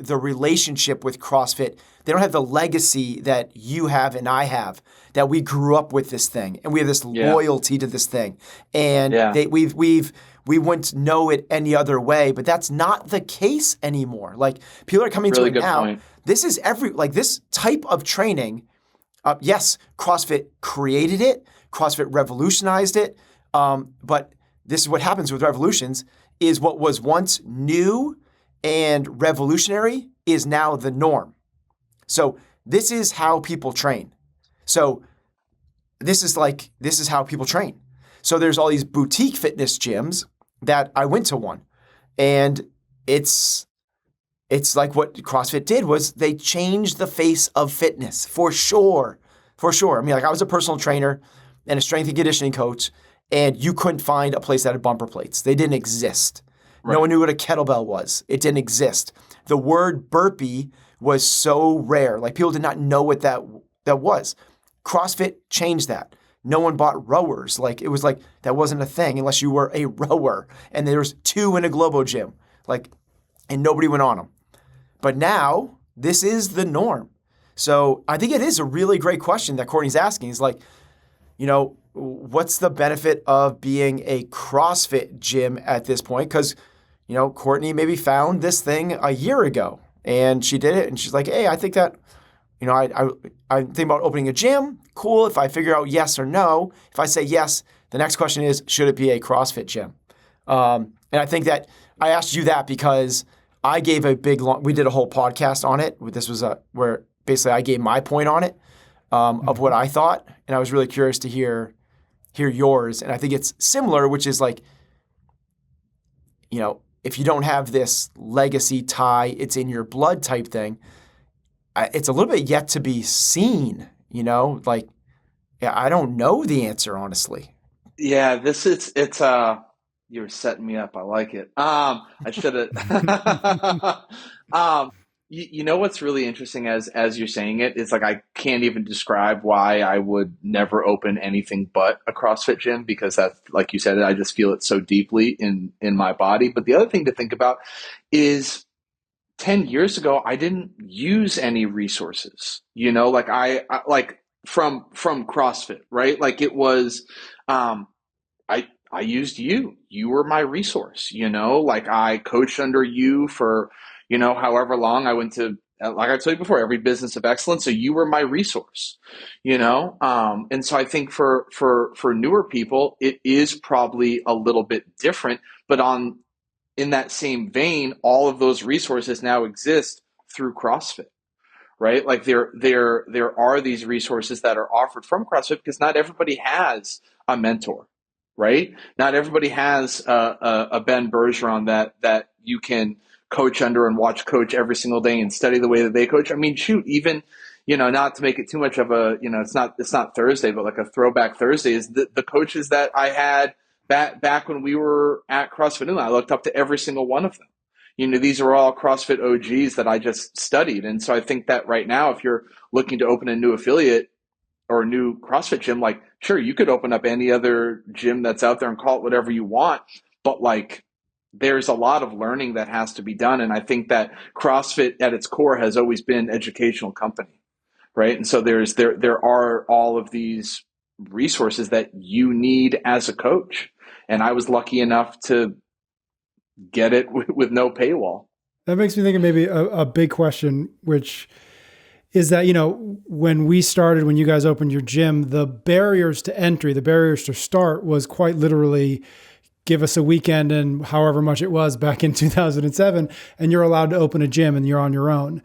relationship with CrossFit. They don't have the legacy that you have and I have, that we grew up with this thing and we have this loyalty to this thing. And we wouldn't know it any other way, but that's not the case anymore. Like, people are coming really to it now. Point. This is this type of training. Yes, CrossFit created it. CrossFit revolutionized it. But this is what happens with revolutions: is what was once new and revolutionary is now the norm. So this is how people train. So this is how people train. So there's all these boutique fitness gyms that I went to one. And it's like what CrossFit did was they changed the face of fitness for sure. For sure. I mean, like I was a personal trainer and a strength and conditioning coach, and you couldn't find a place that had bumper plates. They didn't exist. No one knew what a kettlebell was. It didn't exist. The word burpee was so rare. Like people did not know what that was. CrossFit changed that. No one bought rowers. Like it was like that wasn't a thing unless you were a rower. And there was 2 in a Globo gym. Like, and nobody went on them. But now this is the norm. So I think it is a really great question that Courtney's asking. Is like, what's the benefit of being a CrossFit gym at this point? Because, Courtney maybe found this thing a year ago and she did it and she's like, hey, I think that, I think about opening a gym. Cool. If I figure out yes or no, if I say yes, the next question is, should it be a CrossFit gym? And I think that I asked you that because I gave we did a whole podcast on it. This was where basically I gave my point on it of what I thought. And I was really curious to hear yours. And I think it's similar, which is like, if you don't have this legacy tie, it's in your blood type thing, it's a little bit yet to be seen, like, yeah, I don't know the answer, honestly. Yeah, you were setting me up. I like it. I should have. You know what's really interesting as you're saying it is like I can't even describe why I would never open anything but a CrossFit gym, because that's, like you said, I just feel it so deeply in my body. But the other thing to think about is 10 years ago I didn't use any resources. Like I like from CrossFit, right? Like it was I used you. You were my resource, like I coached under you for, however long. I went to, like I told you before, every business of excellence. So you were my resource, and so I think for newer people, it is probably a little bit different, but in that same vein, all of those resources now exist through CrossFit. Right? Like there are these resources that are offered from CrossFit because not everybody has a mentor, right? Not everybody has a Ben Bergeron that you can coach under and watch coach every single day and study the way that they coach. I mean, shoot, even not to make it too much of a it's not Thursday, but like a throwback Thursday is the coaches that I had back when we were at CrossFit. I looked up to every single one of them. These are all CrossFit OGs that I just studied. And so I think that right now, if you're looking to open a new affiliate or a new CrossFit gym, like, sure, you could open up any other gym that's out there and call it whatever you want. But like, there's a lot of learning that has to be done. And I think that CrossFit at its core has always been an educational company, right? And so there are all of these resources that you need as a coach. And I was lucky enough to get it with no paywall. That makes me think of maybe a big question, which is that, when you guys opened your gym, the barriers to entry, the barriers to start was quite literally give us a weekend and however much it was back in 2007, and you're allowed to open a gym and you're on your own.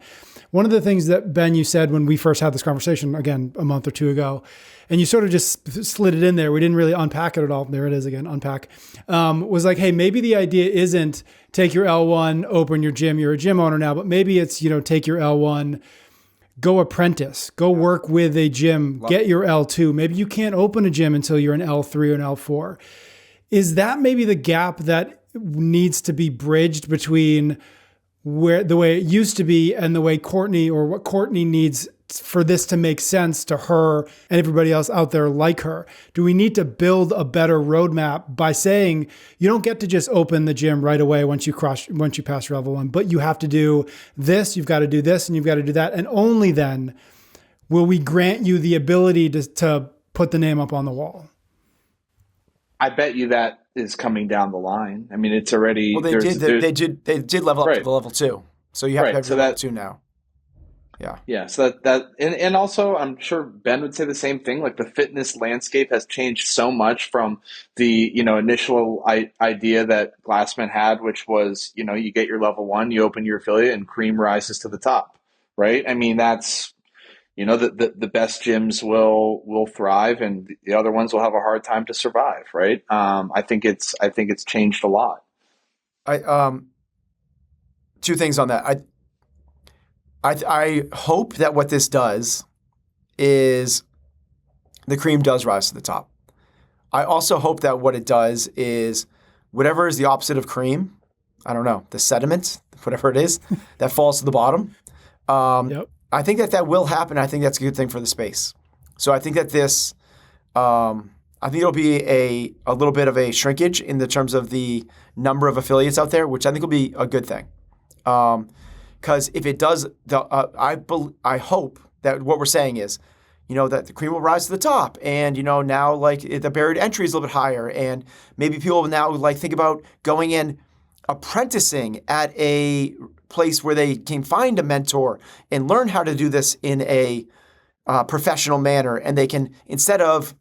One of the things that, Ben, you said when we first had this conversation, again, a month or two ago, and you sort of just slid it in there, we didn't really unpack it at all. There it is again, unpack, was like, hey, maybe the idea isn't take your L1, open your gym, you're a gym owner now, but maybe it's, take your L1, go apprentice, go work with a gym, get your L2. Maybe you can't open a gym until you're an L3 or an L4. Is that maybe the gap that needs to be bridged between where the way it used to be and the way Courtney, or what Courtney needs for this to make sense to her and everybody else out there like her? Do we need to build a better roadmap by saying you don't get to just open the gym right away once you pass level 1, but you have to do this, you've got to do this, and you've got to do that, and only then will we grant you the ability to put the name up on the wall? I bet you that is coming down the line. I mean, it's already. Well, they did level up to the level 2, so you have to have your level 2 now. Yeah. So and also I'm sure Ben would say the same thing. Like the fitness landscape has changed so much from the, initial idea that Glassman had, which was, you get your level 1, you open your affiliate and cream rises to the top. Right. I mean, that's, the best gyms will thrive, and the other ones will have a hard time to survive, right? I think it's changed a lot. I Two things on that. I hope that what this does is the cream does rise to the top. I also hope that what it does is whatever is the opposite of cream, I don't know, the sediment, whatever it is, that falls to the bottom. Yep. I think that will happen. I think that's a good thing for the space. So I think that this, I think it'll be a little bit of a shrinkage in the terms of the number of affiliates out there, which I think will be a good thing. Because if it does, I hope that what we're saying is, that the cream will rise to the top, and now like the barrier to entry is a little bit higher, and maybe people will now like think about going in apprenticing at a place where they can find a mentor and learn how to do this in a professional manner, and they can, instead of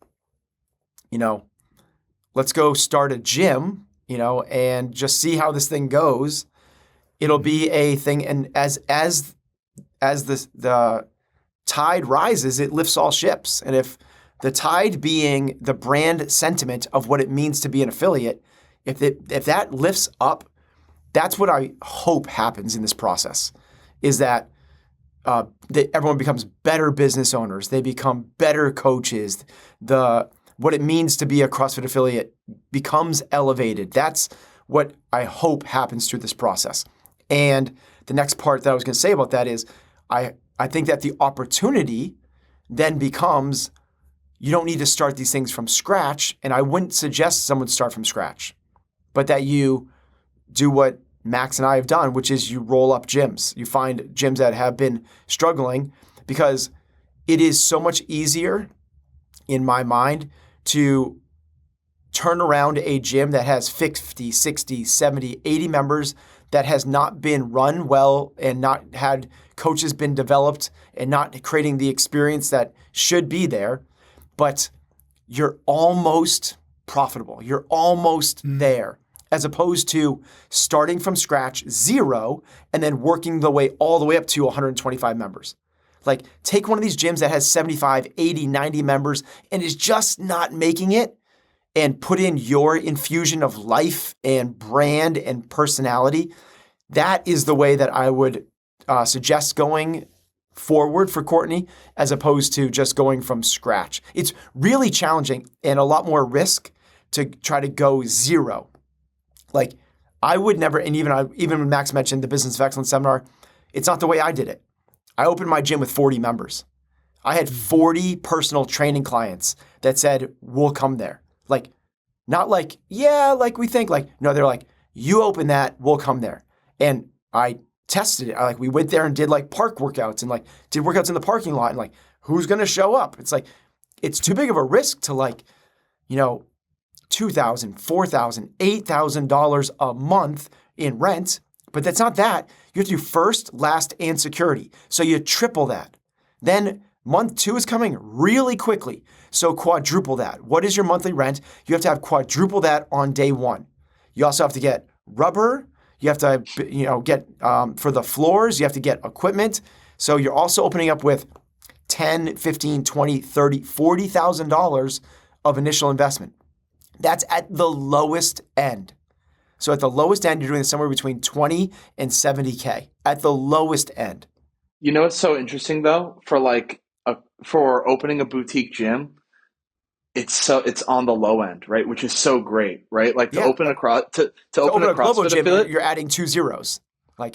let's go start a gym, and just see how this thing goes. It'll be a thing, and as the tide rises, it lifts all ships. And if the tide being the brand sentiment of what it means to be an affiliate, if that lifts up, that's what I hope happens in this process, is that everyone becomes better business owners. They become better coaches. What it means to be a CrossFit affiliate becomes elevated. That's what I hope happens through this process. And the next part that I was going to say about that is I think that the opportunity then becomes, you don't need to start these things from scratch. And I wouldn't suggest someone start from scratch, but that you do what Max and I have done, which is you roll up gyms. You find gyms that have been struggling, because it is so much easier in my mind to turn around a gym that has 50, 60, 70, 80 members that has not been run well and not had coaches been developed and not creating the experience that should be there, but you're almost profitable. You're almost there, as opposed to starting from scratch, zero, and then working the way all the way up to 125 members. Like, take one of these gyms that has 75, 80, 90 members and is just not making it, and put in your infusion of life and brand and personality. That is the way that I would suggest going forward for Courtney, as opposed to just going from scratch. It's really challenging and a lot more risk to try to go zero. Like, I would never, and even when Max mentioned the Business of Excellence seminar, it's not the way I did it. I opened my gym with 40 members. I had 40 personal training clients that said, we'll come there. Like, not like, yeah, like we think, like, no, they're like, you open that, we'll come there. And I tested it. We went there and did like park workouts, and like did workouts in the parking lot, and like, who's going to show up? It's like, it's too big of a risk to like, $2,000, $4,000, $8,000 a month in rent. But that's not that. You have to do first, last, and security. So you triple that. Then month 2 is coming really quickly. So quadruple that. What is your monthly rent? You have to have quadruple that on day 1. You also have to get rubber. You have to, get for the floors. You have to get equipment. So you're also opening up with $10, $15, $20, $30, $40,000 of initial investment. That's at the lowest end. So at the lowest end, you're doing somewhere between 20 and 70K at the lowest end. It's so interesting though, for opening a boutique gym, it's on the low end, right? Which is so great, right? Like to open a global CrossFit gym, affiliate, you're adding 2 zeros.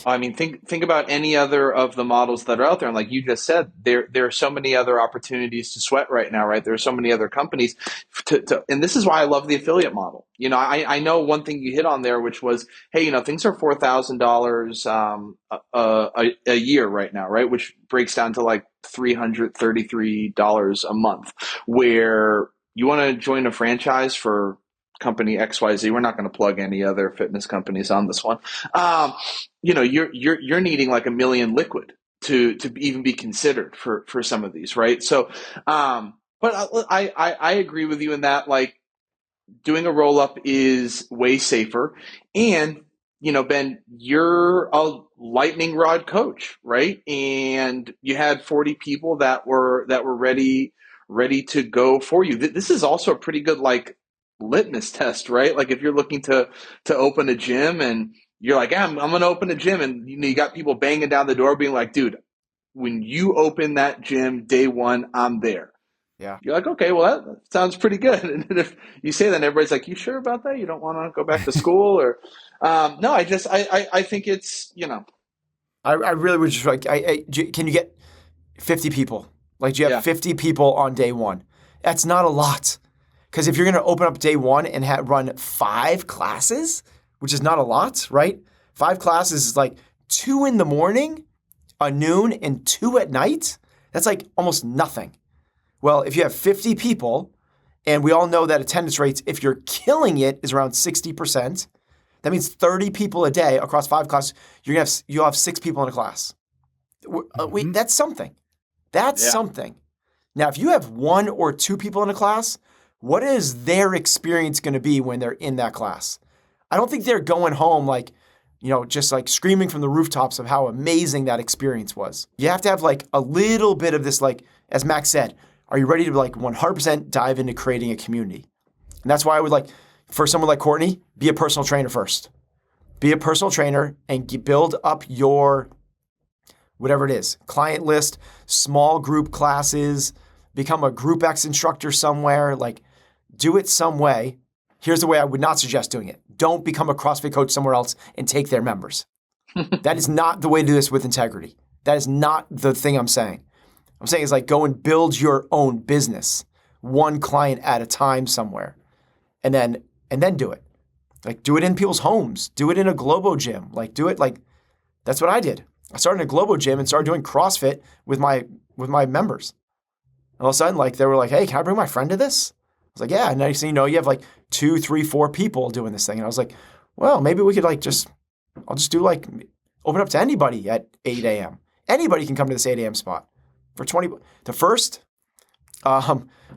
I mean, think about any other of the models that are out there, and like you just said, there are so many other opportunities to sweat right now, right? There are so many other companies and this is why I love the affiliate model. I know one thing you hit on there, which was, hey, things are $4,000 a year right now, right? Which breaks down to like $333 a month, where you want to join a franchise for company XYZ. We're not going to plug any other fitness companies on this one. You're needing like $1 million liquid to even be considered for some of these, right? So, but I agree with you in that, like, doing a roll up is way safer, and Ben, you're a lightning rod coach, right? And you had 40 people that were ready to go for you. This is also a pretty good like litmus test, right? Like if you're looking to open a gym and you're like, I'm going to open a gym, and you got people banging down the door being like, dude, when you open that gym day one, I'm there. Yeah. You're like, okay, well, that sounds pretty good. And if you say that, and everybody's like, you sure about that? You don't want to go back to school? Or no, I think it's, I really would just like, can you get 50 people? Like, do you have 50 people on day one? That's not a lot. Because if you're going to open up day one and run 5 classes, which is not a lot, right? 5 classes is like 2 in the morning, a noon, and 2 at night. That's like almost nothing. Well, if you have 50 people, and we all know that attendance rates, if you're killing it, is around 60%, that means 30 people a day across 5 classes, you'll have 6 people in a class. That's something. That's something. Now, if you have 1 or 2 people in a class, what is their experience going to be when they're in that class? I don't think they're going home like, just like screaming from the rooftops of how amazing that experience was. You have to have like a little bit of this, like, as Max said, are you ready to like 100% dive into creating a community? And that's why I would like, for someone like Courtney, be a personal trainer first. Be a personal trainer and build up your, whatever it is, client list, small group classes, become a Group X instructor somewhere, like do it some way. Here's the way I would not suggest doing it. Don't become a CrossFit coach somewhere else and take their members. That is not the way to do this with integrity. That is not the thing I'm saying. I'm saying is like go and build your own business, one client at a time somewhere, and then do it. Like do it in people's homes. Do it in a Globo gym. Like do it like that's what I did. I started in a Globo gym and started doing CrossFit with my members. And all of a sudden, like they were like, "Hey, can I bring my friend to this?" I was like, "Yeah." And next thing you know, you have like 2, 3, 4 people doing this thing. And I was like, "Well, maybe we could like I'll just do like open up to anybody at 8 a.m. Anybody can come to this 8 a.m. spot." For 20, the first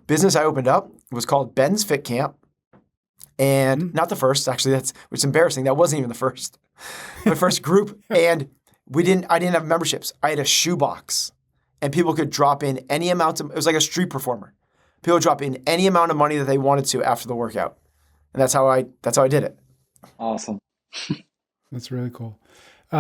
business I opened up was called Ben's Fit Camp, and not the first. Actually, which is embarrassing. That wasn't even the first. My first group, and I didn't have memberships. I had a shoebox, and people could drop in any amount of. It was like a street performer. People would drop in any amount of money that they wanted to after the workout, and that's how I did it. Awesome. That's really cool.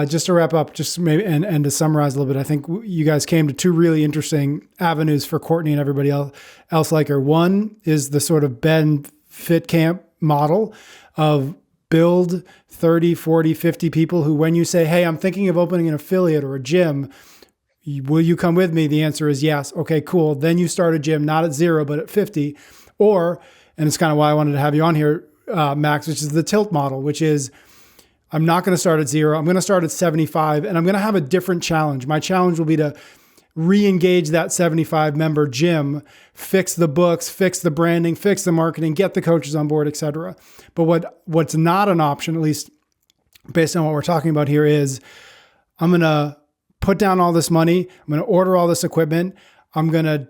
Just to wrap up, just maybe and to summarize a little bit, I think you guys came to 2 really interesting avenues for Courtney and everybody else like her. One is the sort of Ben Fit Camp model of build 30, 40, 50 people who, when you say, "Hey, I'm thinking of opening an affiliate or a gym, will you come with me?" The answer is yes. Okay, cool. Then you start a gym, not at 0, but at 50. Or, and it's kind of why I wanted to have you on here, Max, which is the tilt model, which is, I'm not going to start at 0. I'm going to start at 75, and I'm going to have a different challenge. My challenge will be to re-engage that 75 member gym, fix the books, fix the branding, fix the marketing, get the coaches on board, etc. But what's not an option, at least based on what we're talking about here, is I'm going to put down all this money. I'm going to order all this equipment. I'm going to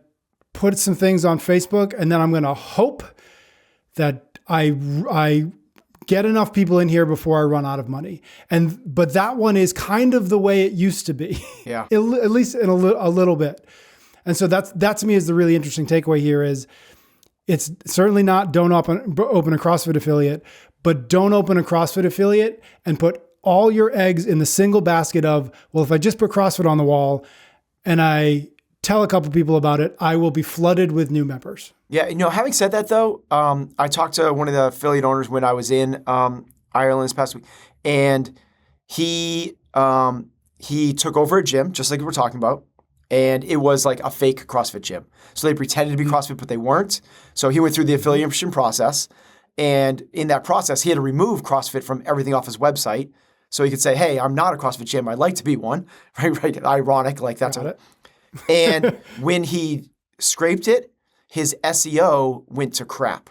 put some things on Facebook, and then I'm going to hope that I get enough people in here before I run out of money. But that one is kind of the way it used to be. Yeah. At least in a little bit. And so that to me is the really interesting takeaway here is it's certainly not don't open a CrossFit affiliate, but don't open a CrossFit affiliate and put all your eggs in the single basket of, well, if I just put CrossFit on the wall and I tell a couple people about it, I will be flooded with new members. Yeah, having said that though, I talked to one of the affiliate owners when I was in Ireland this past week, and he took over a gym, just like we were talking about, and it was like a fake CrossFit gym. So they pretended to be CrossFit, but they weren't. So he went through the affiliation process, and in that process, he had to remove CrossFit from everything off his website, so he could say, "Hey, I'm not a CrossFit gym. I'd like to be one." Right? Ironic, like that's it. And when he scraped it, his SEO went to crap.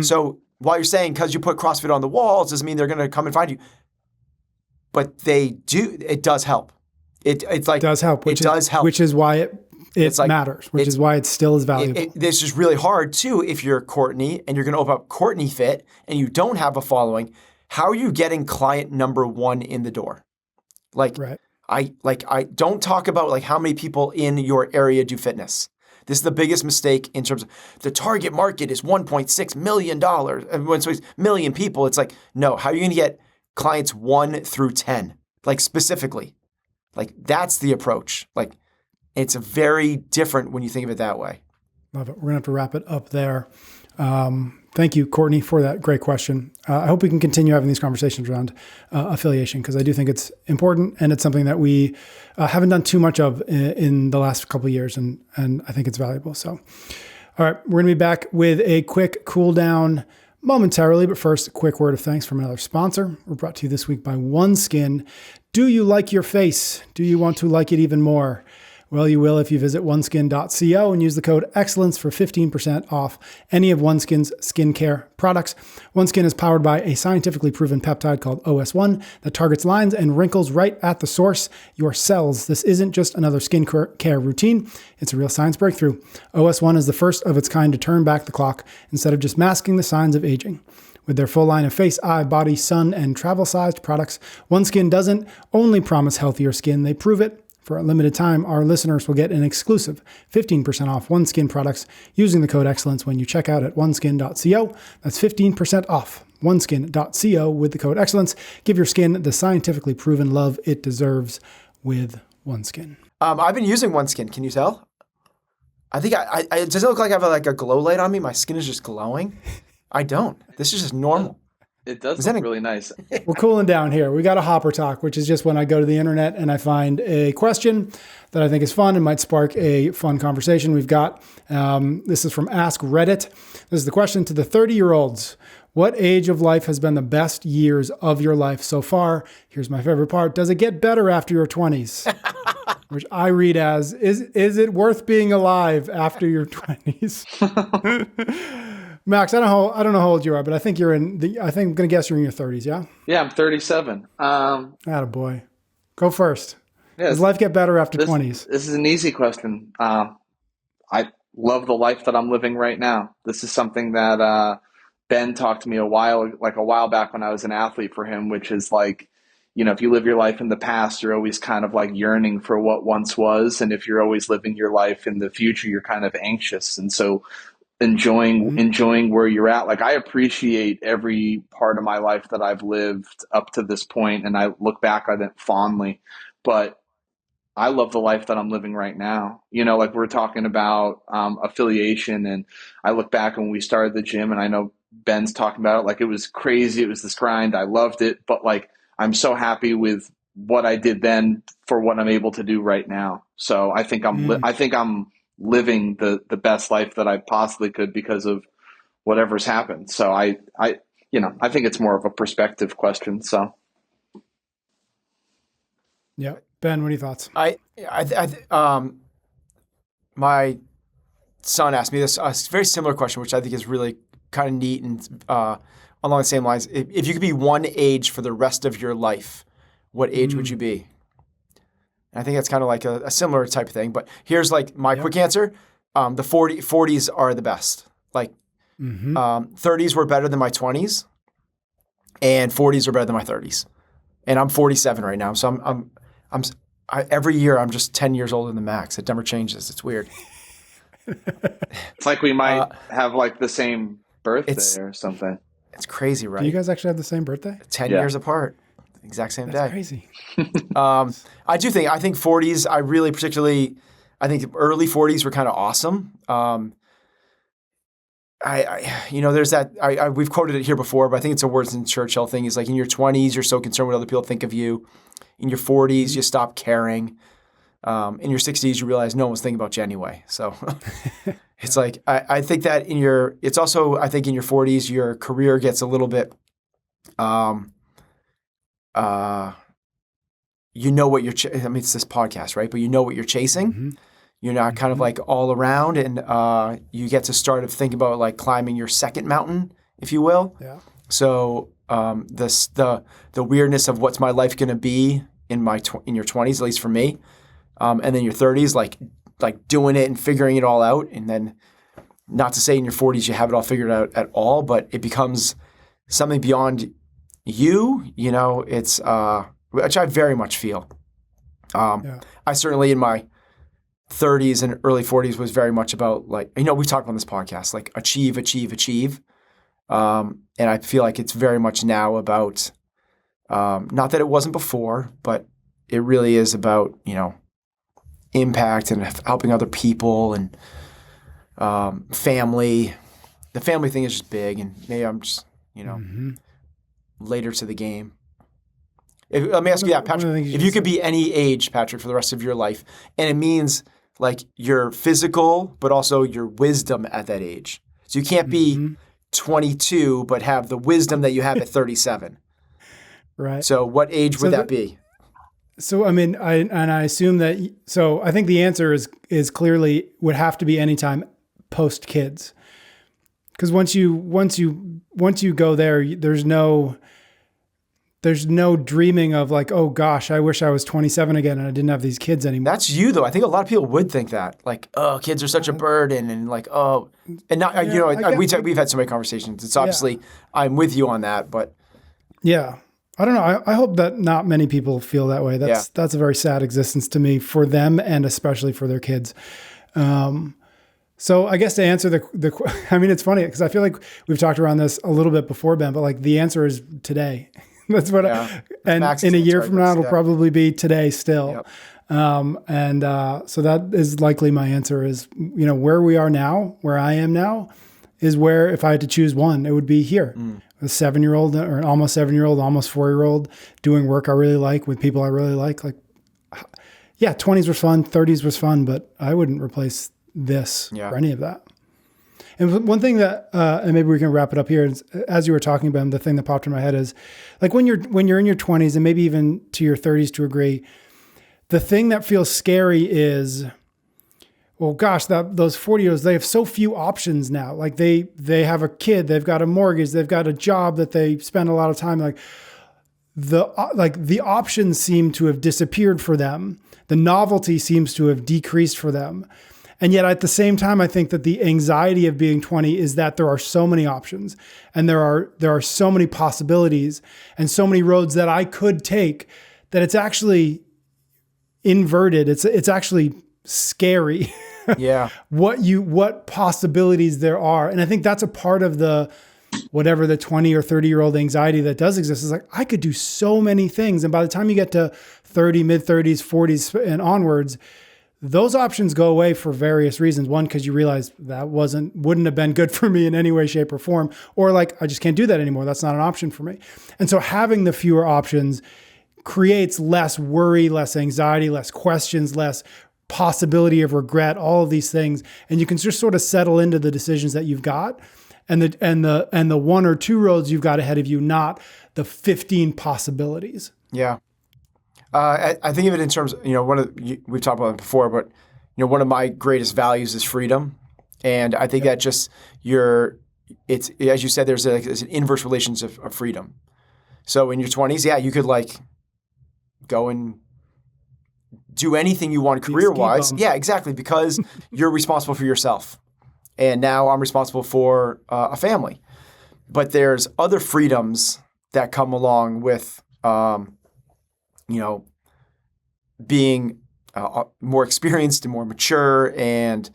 So while you're saying because you put CrossFit on the walls doesn't mean they're going to come and find you, but they do. It does help. It does help. Which is why it matters. Which is why it still is valuable. This is really hard too if you're Courtney and you're going to open up Courtney Fit and you don't have a following. how are you getting client number one in the door? Like, Right. I don't talk about like how many people in your area do fitness. This is the biggest mistake in terms of the target market is $1.6 million, million people. It's like, no, how are you going to get clients 1 through 10? Like specifically, like that's the approach. Like it's very different when you think of it that way. Love it. We're going to have to wrap it up there. Thank you, Courtney, for that great question. I hope we can continue having these conversations around affiliation, because I do think it's important, and it's something that we haven't done too much of in the last couple of years, and I think it's valuable. So, all right, we're going to be back with a quick cool down momentarily, but first, a quick word of thanks from another sponsor. We're brought to you this week by OneSkin. Do you like your face? Do you want to like it even more? Well, you will if you visit oneskin.co and use the code EXCELLENCE for 15% off any of OneSkin's skincare products. OneSkin is powered by a scientifically proven peptide called OS1 that targets lines and wrinkles right at the source, your cells. This isn't just another skincare routine. It's a real science breakthrough. OS1 is the first of its kind to turn back the clock instead of just masking the signs of aging. With their full line of face, eye, body, sun, and travel-sized products, OneSkin doesn't only promise healthier skin, they prove it. For a limited time, our listeners will get an exclusive 15% off OneSkin products using the code EXCELLENCE when you check out at oneskin.co. That's 15% off oneskin.co with the code EXCELLENCE. Give your skin the scientifically proven love it deserves with OneSkin. I've been using OneSkin. Can you tell? I think does it look like I have like a glow light on me? My skin is just glowing. I don't. This is just normal. It does look really nice. We're cooling down here. We got a hopper talk, which is just when I go to the internet and I find a question that I think is fun and might spark a fun conversation. We've got, this is from Ask Reddit. This is the question to the 30-year-olds. What age of life has been the best years of your life so far? Here's my favorite part. Does it get better after your 20s? Which I read as, is it worth being alive after your 20s? Max, I don't know how old you are, but I think I'm going to guess you're in your 30s, yeah? Yeah, I'm 37. Attaboy. Go first. Yeah, Does life get better after 20s? This is an easy question. I love the life that I'm living right now. This is something that Ben talked to me a while back when I was an athlete for him, which is like, you know, if you live your life in the past, you're always kind of like yearning for what once was. And if you're always living your life in the future, you're kind of anxious. And so enjoying where you're at. Like I appreciate every part of my life that I've lived up to this point, and I look back on it fondly, but I love the life that I'm living right now. You know, like we're talking about affiliation, and I look back when we started the gym, and I know Ben's talking about it, like it was crazy. It was this grind. I loved it, but like, I'm so happy with what I did then for what I'm able to do right now. So I think I'm living the best life that I possibly could because of whatever's happened. So I think it's more of a perspective question. So. Yeah. Ben, what are your thoughts? My son asked me this, a very similar question, which I think is really kind of neat and along the same lines. If you could be one age for the rest of your life, what age would you be? I think that's kind of like a similar type of thing. But here's like my quick answer. The 40s are the best. Like 30s were better than my 20s, and 40s are better than my 30s. And I'm 47 right now. So every year I'm just 10 years older than Max. It never changes. It's weird. It's like we might have like the same birthday or something. It's crazy, right? Do you guys actually have the same birthday? 10 years apart. Exact same That's day. Crazy. I think 40s, I think early 40s were kind of awesome. There's that, we've quoted it here before, but I think it's a Winston Churchill thing. Is like in your 20s, you're so concerned what other people think of you. In your 40s, you stop caring. In your 60s, you realize no one was thinking about you anyway. So it's like, I think that in your 40s, your career gets a little bit, you know what you're, it's this podcast, right? But you know what you're chasing. Mm-hmm. You're not kind of like all around, and you get to start to think about like climbing your second mountain, if you will. Yeah. So the weirdness of what's my life going to be in your 20s, at least for me, and then your 30s, like doing it and figuring it all out, and then not to say in your 40s you have it all figured out at all, but it becomes something beyond it's which I very much feel. I certainly in my 30s and early 40s was very much about like, we've talked on this podcast, like achieve. And I feel like it's very much now about, not that it wasn't before, but it really is about, impact and helping other people and family. The family thing is just big, and maybe I'm just, later to the game. Let me ask you that, Patrick. If you could be any age, Patrick, for the rest of your life, and it means like your physical, but also your wisdom at that age. So you can't be 22, but have the wisdom that you have at 37. Right. So what age would that be? So, I mean, I assume that, so I think the answer is clearly would have to be anytime post kids. Because once you go there, there's no dreaming of like, oh gosh, I wish I was 27 again and I didn't have these kids anymore. That's you though. I think a lot of people would think that, like, oh, kids are such a burden, and like, oh, and not, we've had so many conversations. It's obviously I'm with you on that, but yeah, I don't know. I hope that not many people feel that way. That's a very sad existence to me for them and especially for their kids. So I guess to answer I mean, it's funny because I feel like we've talked around this a little bit before, Ben, but like the answer is today. That's what, and in a year from now, it'll probably be today still. Yep. So that is likely my answer is, where we are now, where I am now is where, if I had to choose one, it would be here. A 7-year-old or an almost 7-year-old, almost 4-year-old doing work I really like with people I really like. Like, yeah, 20s was fun, 30s was fun, but I wouldn't replace this for any of that. And one thing that, and maybe we can wrap it up here, is, as you were talking about, the thing that popped in my head is, like when you're in your 20s and maybe even to your 30s to a degree, the thing that feels scary is, well, gosh, those 40-year-olds, they have so few options now. Like they have a kid, they've got a mortgage, they've got a job that they spend a lot of time. Like the options seem to have disappeared for them. The novelty seems to have decreased for them. And yet at the same time, I think that the anxiety of being 20 is that there are so many options and there are so many possibilities and so many roads that I could take that it's actually inverted. It's actually scary. Yeah. What possibilities there are. And I think that's a part of the, whatever the 20 or 30-year-old anxiety that does exist is like, I could do so many things. And by the time you get to 30, mid 30s, 40s and onwards, those options go away for various reasons. One, because you realize that wouldn't have been good for me in any way, shape, or form. Or like, I just can't do that anymore. That's not an option for me. And so having the fewer options creates less worry, less anxiety, less questions, less possibility of regret, all of these things. And you can just sort of settle into the decisions that you've got and the one or two roads you've got ahead of you, not the 15 possibilities. Yeah. I think of it in terms of, we've talked about it before, but, one of my greatest values is freedom. And I think that just it's, as you said, there's an inverse relationship of freedom. So in your 20s, you could like go and do anything you want career-wise. Yeah, exactly. Because you're responsible for yourself. And now I'm responsible for a family. But there's other freedoms that come along with, being more experienced and more mature and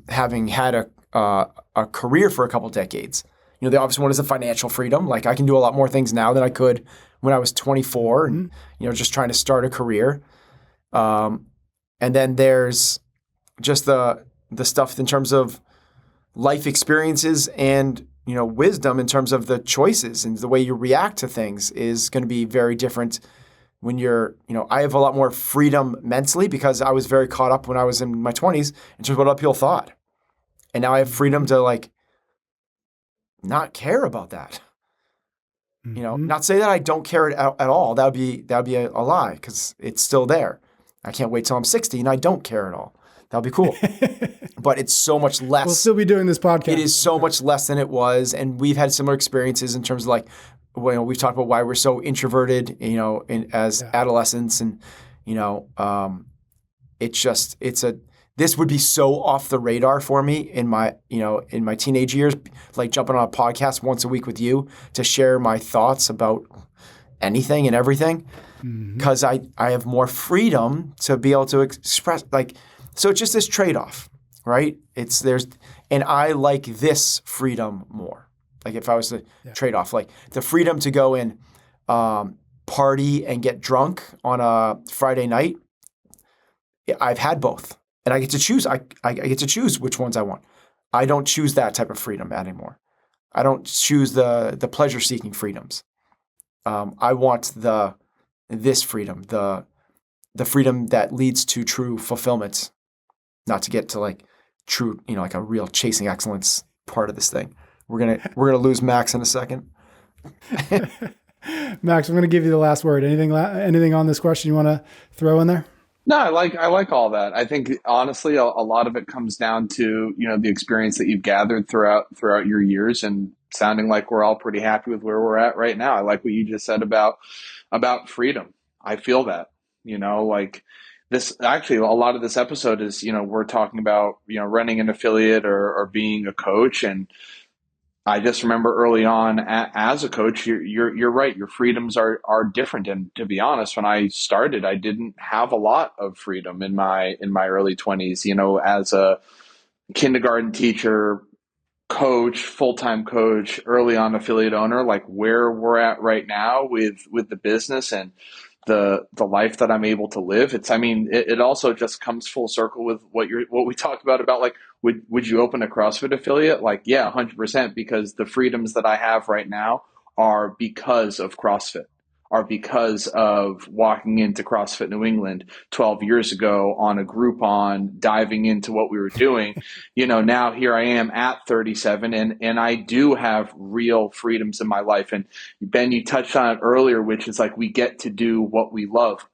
having had a career for a couple decades. The obvious one is the financial freedom. Like I can do a lot more things now than I could when I was 24 and, just trying to start a career. And then there's just the stuff in terms of life experiences and, wisdom in terms of the choices and the way you react to things is going to be very different when you're, I have a lot more freedom mentally because I was very caught up when I was in my 20s in terms of what other people thought. And now I have freedom to like not care about that. Not say that I don't care at all. That would be a lie because it's still there. I can't wait till I'm 60 and I don't care at all. That'll be cool. But it's so much less. We'll still be doing this podcast. It is so much less than it was. And we've had similar experiences in terms of like, we've talked about why we're so introverted, as adolescents. And, this this would be so off the radar for me in my teenage years, like jumping on a podcast once a week with you to share my thoughts about anything and everything, because I have more freedom to be able to express, like, so it's just this trade-off, right? And I like this freedom more. Like if I was to trade off, like the freedom to go and party and get drunk on a Friday night, I've had both. And I get to choose. I get to choose which ones I want. I don't choose that type of freedom anymore. I don't choose the pleasure-seeking freedoms. I want this freedom, the freedom that leads to true fulfillment, not to get to like true, like a real chasing excellence part of this thing. We're gonna lose Max in a second. Max, I'm gonna give you the last word. Anything on this question you want to throw in there? No, I like all that. I think honestly, a lot of it comes down to the experience that you've gathered throughout your years, and sounding like we're all pretty happy with where we're at right now. I like what you just said about freedom. I feel that like this. Actually, a lot of this episode is we're talking about running an affiliate or being a coach, and I just remember early on as a coach, you're right. Your freedoms are different. And to be honest, when I started, I didn't have a lot of freedom in my early 20s, as a kindergarten teacher, coach, full-time coach, early on affiliate owner, like where we're at right now with the business and the life that I'm able to live. It also just comes full circle with what we talked about like, would you open a CrossFit affiliate? Like, yeah, 100%, because the freedoms that I have right now are because of CrossFit, are because of walking into CrossFit New England 12 years ago on a Groupon, diving into what we were doing. Now here I am at 37 and I do have real freedoms in my life. And Ben, you touched on it earlier, which is like we get to do what we love.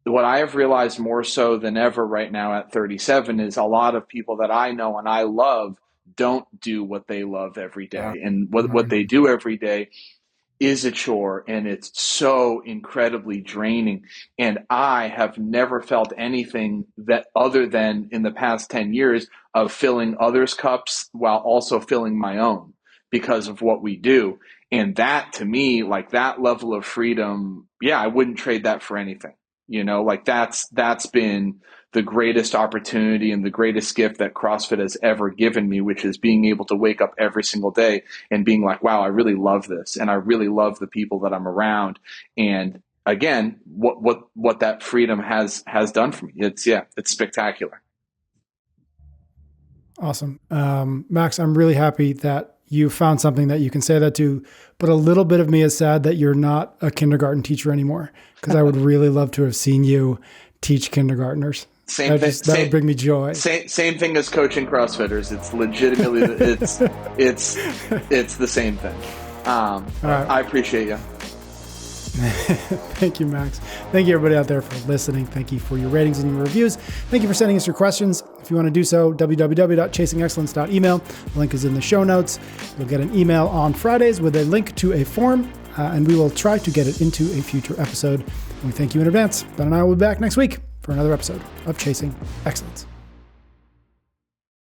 What I have realized more so than ever right now at 37 is a lot of people that I know and I love don't do what they love every day. And what they do every day is a chore, and it's so incredibly draining. And I have never felt anything that other than in the past 10 years of filling others' cups while also filling my own because of what we do. And that, to me, like that level of freedom, yeah, I wouldn't trade that for anything. Like that's been the greatest opportunity and the greatest gift that CrossFit has ever given me, which is being able to wake up every single day and being like, wow, I really love this. And I really love the people that I'm around. And again, what that freedom has done for me. It's spectacular. Awesome. Max, I'm really happy that you found something that you can say that to, but a little bit of me is sad that you're not a kindergarten teacher anymore, because I would really love to have seen you teach kindergartners. That would bring me joy. Same thing as coaching CrossFitters. It's legitimately, it's the same thing. Right. I appreciate you. Thank you, Max. Thank you, everybody out there, for listening. Thank you for your ratings and your reviews. Thank you for sending us your questions. If you want to do so, www.chasingexcellence.email. The link is in the show notes. You'll get an email on Fridays with a link to a form, and we will try to get it into a future episode. And we thank you in advance. Ben and I will be back next week for another episode of Chasing Excellence.